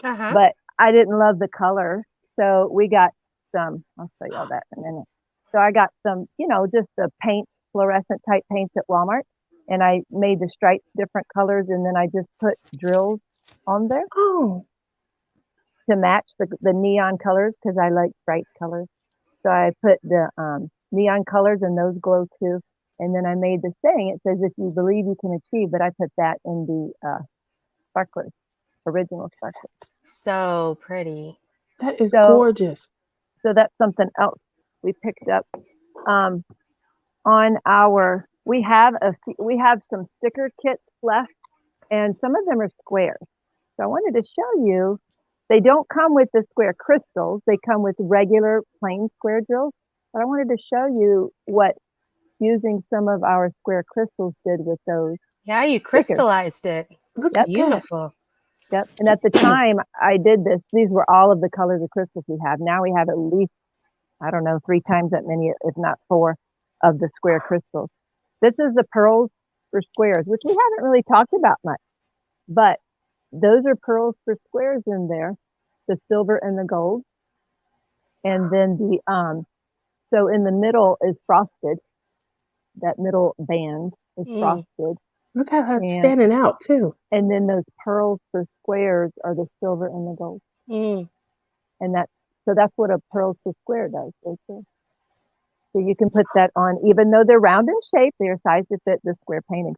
Uh-huh. but I didn't love the color. So we got some. I'll show you all that in a minute. So I got some, just the paint, fluorescent type paints at Walmart, and I made the stripes different colors, and then I just put drills on there Oh, to match the neon colors because I like bright colors. So I put the neon colors and those glow too. And then I made the saying, it says, if you believe you can achieve, but I put that in the sparklers, original sparklers. So pretty. that is So, gorgeous. so that's something else we picked up on we have some sticker kits left and some of them are squares. So I wanted to show you, they don't come with the square crystals. They come with regular plain square drills. But I wanted to show you what using some of our square crystals did with those Yeah, you stickers. crystallized it. Look It's Yep. at that. beautiful. Yep. And at the time I did this, these were all of the colors of crystals we have. Now we have at least, I don't know, 3 times that many, if not 4 of the square crystals. This is the pearls for squares, which we haven't really talked about much, but those are pearls for squares in there, the silver and the gold. And then so in the middle is frosted. That middle band is frosted. Look at that And standing out too. and then those pearls for squares are the silver and the gold. Mm. And that's what a pearls for square does. So you can put that on, even though they're round in shape, they're sized to fit the square painting.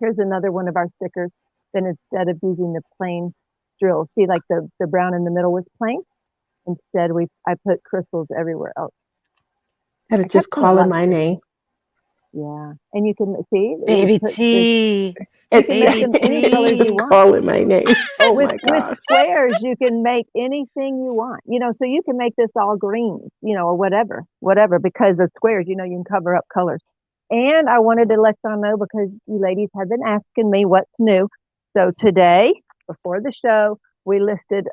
Here's another one of our stickers. Then instead of using the plain drills, see like the brown in the middle was plain. Instead, I put crystals everywhere else. That I is just kept some calling left. my name. Yeah, and you can see Baby T. you can make Baby them any colors T. you Just want. calling my name. Oh with my gosh. squares you can make anything you want, so you can make this all green, or whatever, because of squares, you can cover up colors. And I wanted to let y'all know, because you ladies have been asking me what's new. So today, before the show, we listed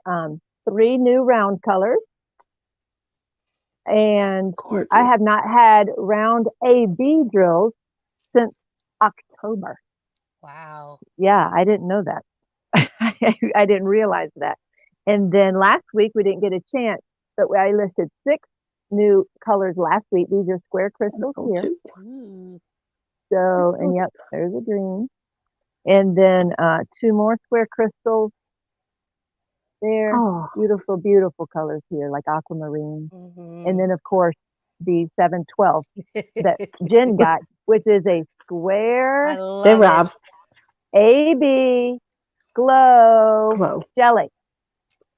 3 new round colors, and Gorgeous. I have not had round AB drills since October. Wow. Yeah, I didn't know that. I didn't realize that. And then last week we didn't get a chance, but I listed 6 new colors last week. These are square crystals Oh, here. too. Ooh. So, and yep, there's a green. And then 2 more square crystals there. Oh, Beautiful, beautiful colors here, like aquamarine. And Mhm. then, of course, the 712 that Jen got, which is a I square they love it. Rob's AB glow glow. jelly.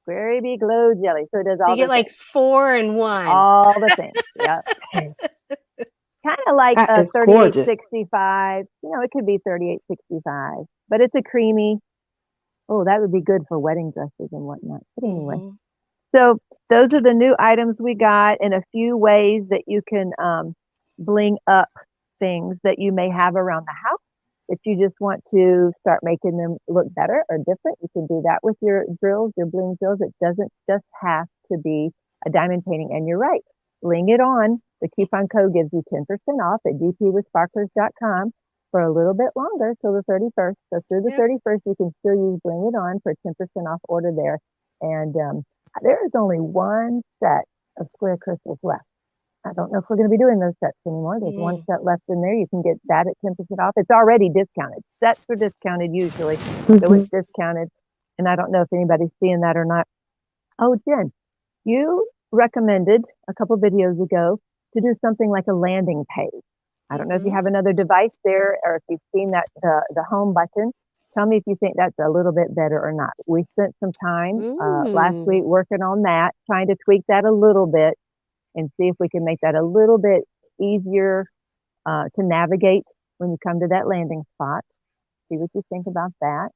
Square AB glow jelly. So it does So you all get the like things. 4 in 1. All the things. Yep. Kind of like That a is gorgeous. 3865. You know, it could be 3865, but it's a creamy. Oh, that would be good for wedding dresses and whatnot. But anyway, Mhm. so those are the new items we got, and a few ways that you can bling up things that you may have around the house that you just want to start making them look better or different. You can do that with your drills, your bling drills. It doesn't just have to be a diamond painting. And you're right, bling it on. The coupon code gives you 10% off at dpwithsparklers.com for a little bit longer till the 31st. So through the Yep. 31st, you can still use Bling It On for 10% off order there. And there is only one set of square crystals left. I don't know if we're going to be doing those sets anymore. There's one Mm. set left in there. You can get that at 10% off. It's already discounted. Sets are discounted usually, so Hmm. it's discounted. And I don't know if anybody's seeing that or not. Oh, Jen, you recommended a couple videos ago to do something like a landing page. I don't know if you Mhm. have another device there or if you've seen that the home button. Tell me if you think that's a little bit better or not. We spent some time last Ooh. week working on that, trying to tweak that a little bit and see if we can make that a little bit easier to navigate when you come to that landing spot. See what you think about that.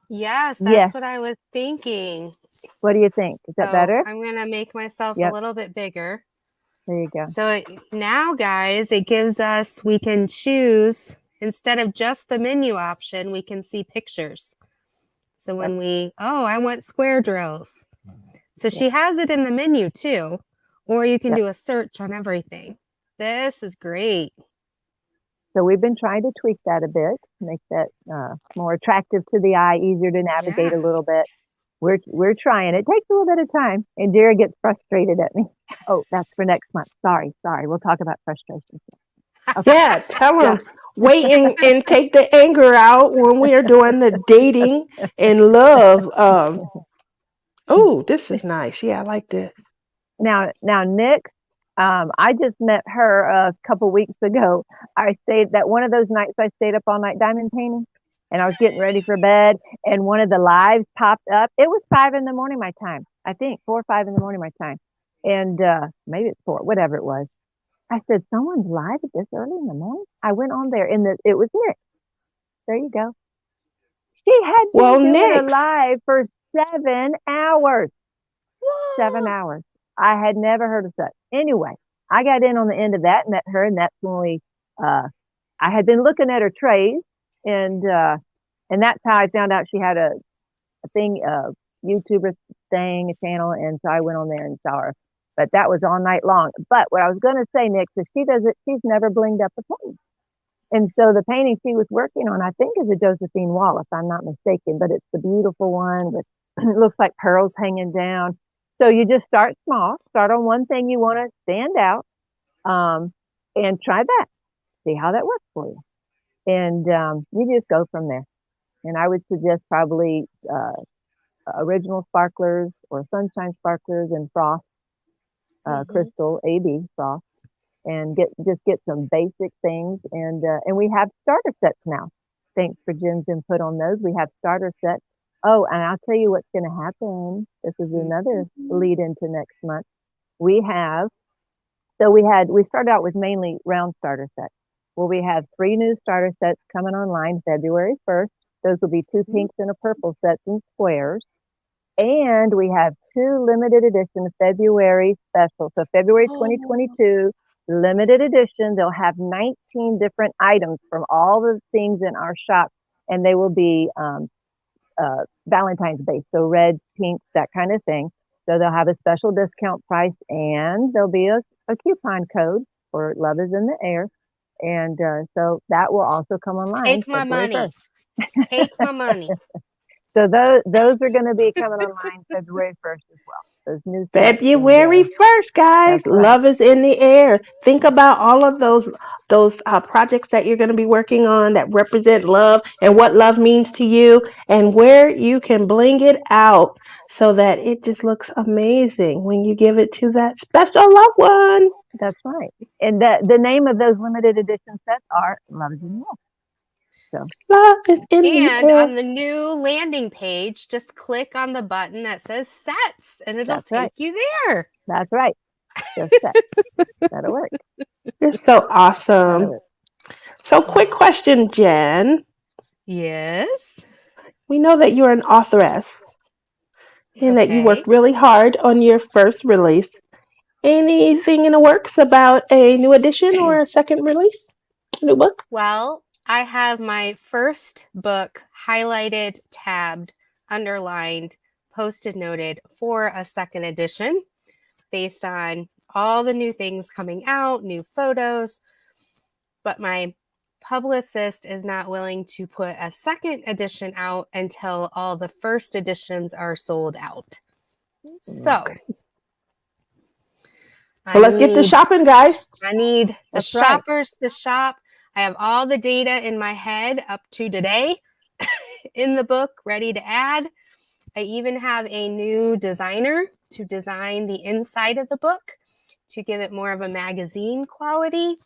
Yes, Yes. that's what I was thinking. What do you think? Is that So better? I'm going to make myself a Yep. little bit bigger. There you go. So now, guys, it gives us, we can choose, instead of just the menu option, we can see pictures. So Yep. when I want square drills. So Yep. she has it in the menu too, or you can Yep. do a search on everything. This is great. So we've been trying to tweak that a bit, make that more attractive to the eye, easier to navigate Yeah. a little bit. We're trying. It takes a little bit of time, and Jared gets frustrated at me. Oh, that's for next month. Sorry. We'll talk about frustrations. Okay. Yeah, tell So them. Wait and take the anger out when we are doing the dating and love. Oh, this is nice. Yeah, I like this. now, Nick, I just met her a couple weeks ago. I stayed that one of those nights I stayed up all night diamond painting, and I was getting ready for bed, and one of the lives popped up. It was 5 in the morning my time, I think 4 or 5 in the morning my time, and maybe it's 4, whatever it was. I said, "Someone's live at this early in the morning." I went on there, and it was Nick. There you go. She had been Well, doing a next. live for 7 hours. Seven Whoa. hours. I had never heard of such. Anyway, I got in on the end of that, met her, and that's when uh, I had been looking at her trays, and that's how I found out she had a thing, YouTuber thing, a channel, and so I went on there and saw her. But that was all night long. But what I was going to say, Nick, is she does it. She's never blinged up a painting, and so the painting she was working on, I think, is a Josephine Wall, if I'm not mistaken. But it's the beautiful one with it looks like pearls hanging down. So you just start small, start on one thing you want to stand out, and try that. See how that works for you, and you just go from there. And I would suggest probably original sparklers or sunshine sparklers and frost, Mhm. crystal AB frost, and get some basic things. And we have starter sets now. Thanks for Jen's input on those. We have starter sets. Oh, and I'll tell you what's going to happen. This is another Mhm. lead into next month. We have we started out with mainly round starter sets. Well, we have 3 new starter sets coming online February 1st. Those will be 2 pinks and a purple sets in squares. And we have 2 limited edition February specials. So February Oh. 2022 limited edition. They'll have 19 different items from all the things in our shop, and they will be Valentine's based. So red, pinks, that kind of thing. So they'll have a special discount price, and there'll be a coupon code for Love is in the Air. And so that will also come online Take my February money. 1st. Take my money. So those are going to be coming online February 1st as well. Those new February 1st, guys. That's right. Love is in the air. Think about all of those projects that you're going to be working on that represent love and what love means to you and where you can bling it out so that it just looks amazing when you give it to that special loved one. That's right. And the name of those limited edition sets are Love is in the Air. So Love is in the And air. on the new landing page, just click on the button that says sets and it'll take you there. That's right. Just that. That'll work. You're so That'll awesome. work. So, quick question, Jen. Yes. We know that you're an authoress and that you Okay. worked really hard on your first release. Anything in the works about a new edition or a second release? New book? Well, I have my first book highlighted, tabbed, underlined, posted noted for a second edition based on all the new things coming out, new photos. But my publicist is not willing to put a second edition out until all the first editions are sold out. So Let's get to shopping, guys. I need the That's right. shoppers to shop. I have all the data in my head up to today in the book ready to add. I even have a new designer to design the inside of the book to give it more of a magazine quality.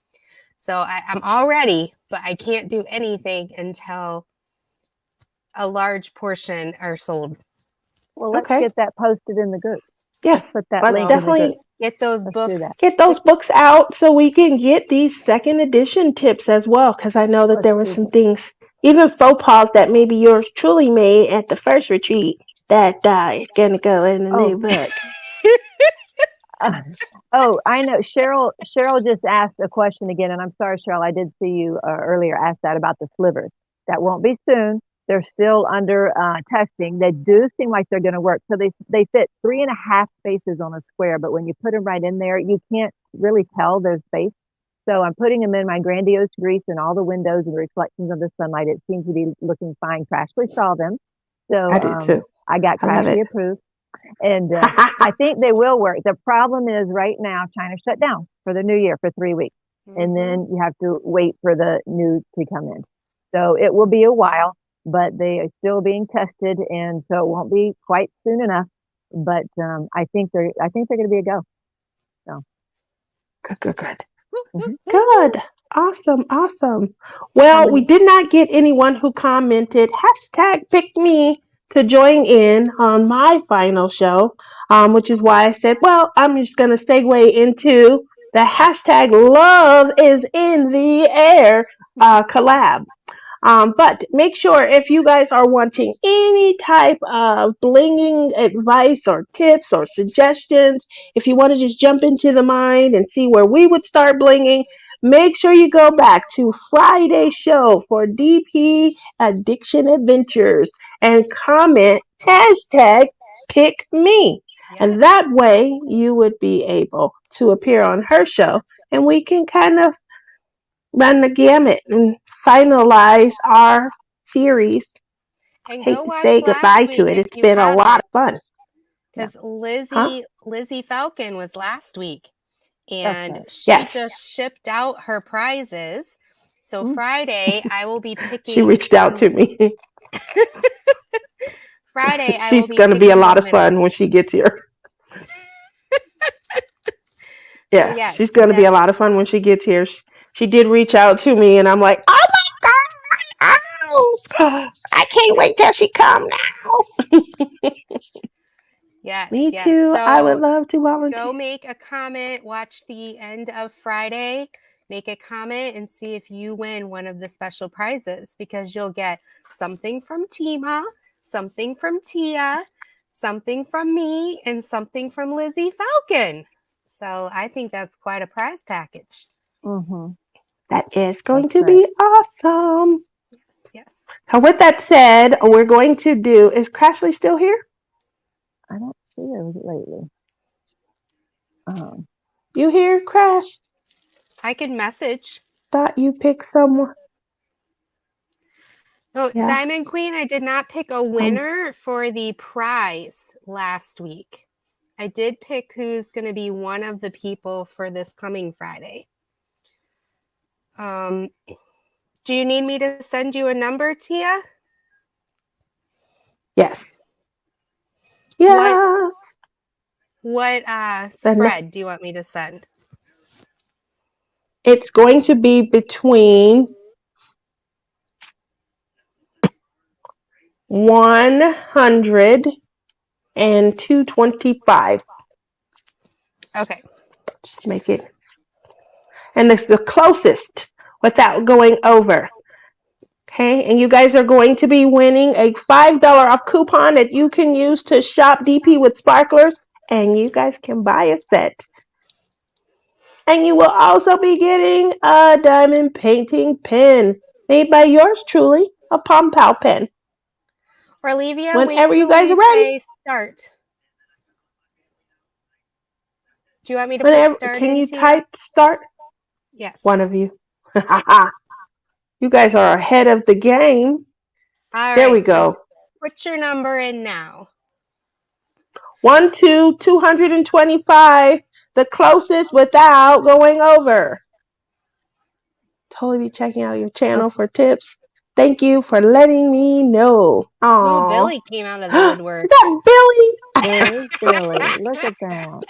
So I'm all ready, but I can't do anything until a large portion are sold. Well, let's get that posted in the group. Yes, Let's put that let's link definitely in the group. Get those Let's books. do that. get those books out so we can get these second edition tips as well. Because I know that there were some things, even faux pas that maybe yours truly made at the first retreat that is going to go in the new book. I know. Cheryl just asked a question again, and I'm sorry, Cheryl. I did see you earlier ask that about the slivers. That won't be soon. They're still under testing. They do seem like they're going to work. So they fit 3.5 spaces on a square, but when you put them right in there, you can't really tell there's space. So I'm putting them in my grandiose grease in all the windows and the reflections of the sunlight. It seems to be looking fine. Crashly saw them. So I did too. I got Crashly approved. And I think they will work. The problem is right now, China shut down for the new year for 3 weeks. Mm-hmm. And then you have to wait for the new to come in. So it will be a while, but they are still being tested. And so it won't be quite soon enough. But I think they're going to be a go. So Good. Mm-hmm. Good. Awesome. Well, we did not get anyone who commented #pick me to join in on my final show, which is why I said, well, I'm just going to segue into the #love is in the air collab. But make sure if you guys are wanting any type of blinging advice or tips or suggestions, if you want to just jump into the mind and see where we would start blinging, make sure you go back to Friday's show for DP Addiction Adventures and comment #pick me. Yes. And that way you would be able to appear on her show and we can kind of run the gamut and finalize our series. And hate to say goodbye to it. It's been a lot of fun. Because Lizzie Falcon was last week, and she just shipped out her prizes. So Friday, I will be picking. She reached out to me. Friday, she's going to be a lot of fun when she gets here. She's going to be a lot of fun when she gets here. She did reach out to me, and I'm like, oh my God, I can't wait till she comes now. Yes, me too. So I would love to volunteer. Go make a comment. Watch the end of Friday. Make a comment and see if you win one of the special prizes, because you'll get something from Tima, something from Tia, something from me, and something from Lizzie Falcon. So I think that's quite a prize package. Mm-hmm. That is going to be awesome. Yes. So with that said, we're going to do, is Crashly still here? I don't see her lately. You hear, Crash? I can message. Thought you picked someone. Oh, yeah. Diamond Queen, I did not pick a winner for the prize last week. I did pick who's going to be one of the people for this coming Friday. Do you need me to send you a number, Tia? Yes. Yeah. What spread do you want me to send? It's going to be between 100 and 225. Okay. Just make it. And it's the closest without going over. Okay, and you guys are going to be winning a $5 off coupon that you can use to shop DP with sparklers, and you guys can buy a set. And you will also be getting a diamond painting pen made by yours truly, a Palmpal pen. Olivia, Whenever wait you till guys we are ready. say start. Do you want me to Whenever, put start can in, you Tia? type start? Yes. One of you. You guys are ahead of the game. All there right, we go. So put your number in now. 225. The closest without going over. Totally be checking out your channel for tips. Thank you for letting me know. Ooh, Aww. Billy came out of the woodwork. Is that Billy? There's Billy. Look at that.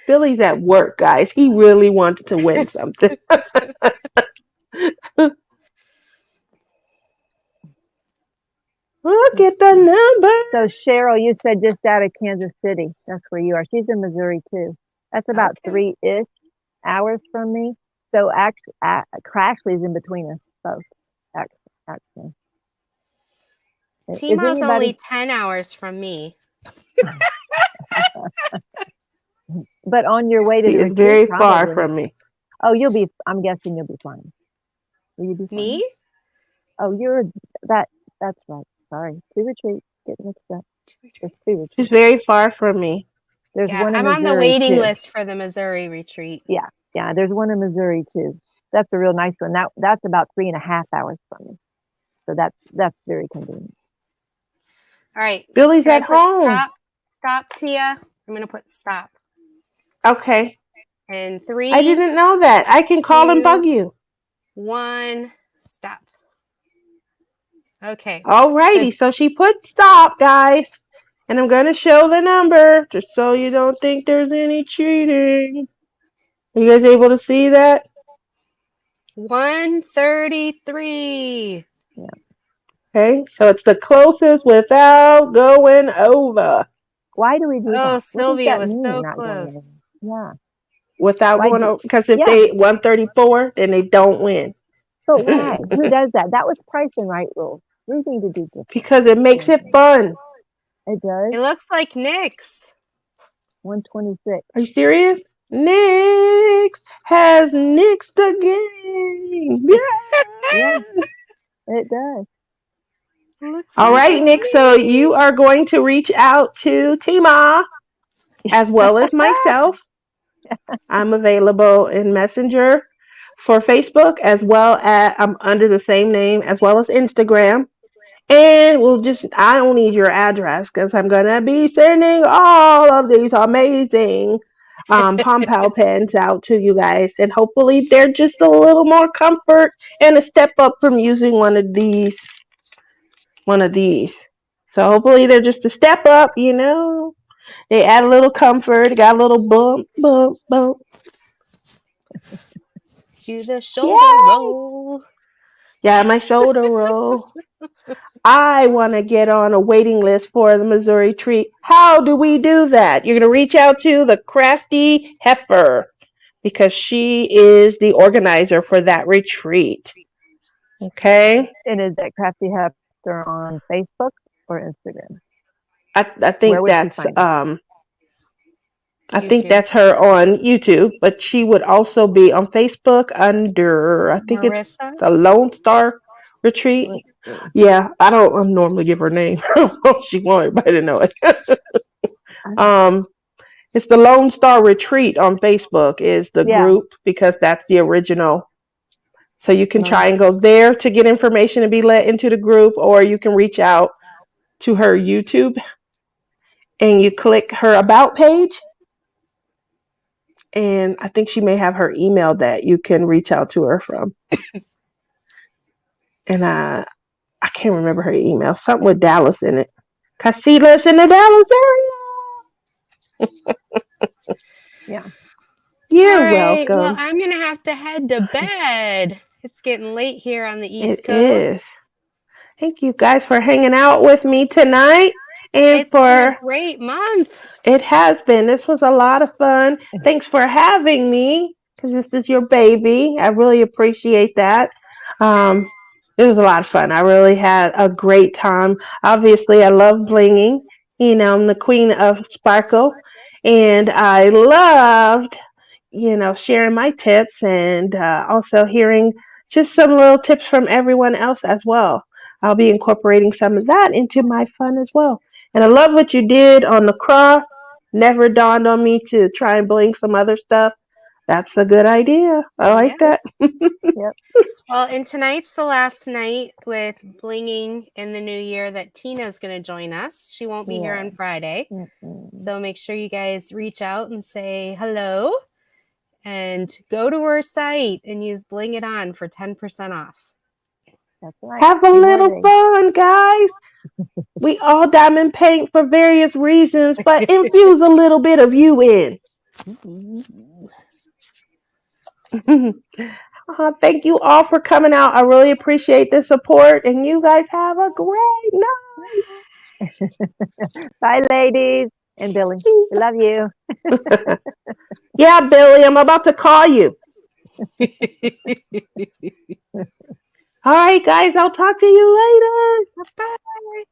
Billy's at work, guys. He really wanted to win something. Look at the number. So Cheryl, you said just out of Kansas City. That's where you are. She's in Missouri too. That's about Okay. 3-ish hours from me. So actually, Crashly's in between us both. Actually. Tima's only 10 hours from me. But on your way to He the is retreat, very far probably. from me. Oh, I'm guessing you'll be fine. Will you be fine? Me? Oh, that's right. Sorry. 2 retreats. Get mixed up. There's 2 retreats. He's very far from me. There's one in I'm Missouri on the waiting too. list for the Missouri retreat. Yeah, there's one in Missouri too. That's a real nice one. That's about 3.5 hours from me. So that's very convenient. All right. Billy's at home. Stop, Tia. I'm going to put stop. Okay. And 3. I didn't know that. I can call and bug you. 1, stop. Okay. Alrighty. So she put stop, guys. And I'm going to show the number just so you don't think there's any cheating. Are you guys able to see that? 133. Yeah. Okay. So it's the closest without going over. Why do we do that? Oh, Sylvia was so close. Yeah. Without going over. Because if they 134, then they don't win. But why? Who does that? That was price and right rules. We need to do different. Because it makes it fun. It does. It looks like Nick's. 126. Are you serious? Nix has nixed the game. Yeah, it does. All right, Nick. So you are going to reach out to Tima as well as myself. I'm available in Messenger for Facebook as well as I'm under the same name as well as Instagram. And I don't need your address because I'm going to be sending all of these amazing Palmpal pens out to you guys. And hopefully they're just a little more comfort and a step up from using one of these. So hopefully they're just a step up, you know. They add a little comfort, got a little bump. Do the shoulder roll. Yeah, my shoulder roll. I want to get on a waiting list for the Missouri treat. How do we do that? You're going to reach out to the Crafty Heifer because she is the organizer for that retreat. Okay? And is that Crafty Heifer on Facebook or Instagram? I think that's I think YouTube. that's her on YouTube, but she would also be on Facebook under I think Marissa? It's the Lone Star Retreat. Yeah, I don't normally give her name. She wants everybody to know it. It's the Lone Star Retreat on Facebook is the group because that's the original. So you can try and go there to get information and be let into the group, or you can reach out to her YouTube and you click her about page, and I think she may have her email that you can reach out to her from. And I can't remember her email. Something with Dallas in it. Cause she lives in the Dallas area. Yeah. You're All right. Well, welcome. I'm going to have to head to bed. It's getting late here on the East It Coast. is. Thank you guys for hanging out with me tonight and It's been a for great month. it has been. This was a lot of fun. Thanks for having me because this is your baby. I really appreciate that. Um, it was a lot of fun. I really had a great time. Obviously, I love blinging. You know, I'm the queen of sparkle, and I loved, sharing my tips and also hearing just some little tips from everyone else as well. I'll be incorporating some of that into my fun as well. And I love what you did on the cross. Never dawned on me to try and bling some other stuff. That's a good idea. I like Yeah. that. Yep. Well, and tonight's the last night with blinging in the new year that Tina's going to join us. She won't be here on Friday. So make sure you guys reach out and say hello and go to her site and use Bling It On for 10% off. That's right. Have a 2 more little days. fun, guys. We all diamond paint for various reasons, but infuse a little bit of you in. Thank you all for coming out. I really appreciate the support, and you guys have a great night. Bye, ladies. And Billy, we love you. Yeah, Billy, I'm about to call you. All right, guys, I'll talk to you later. Bye.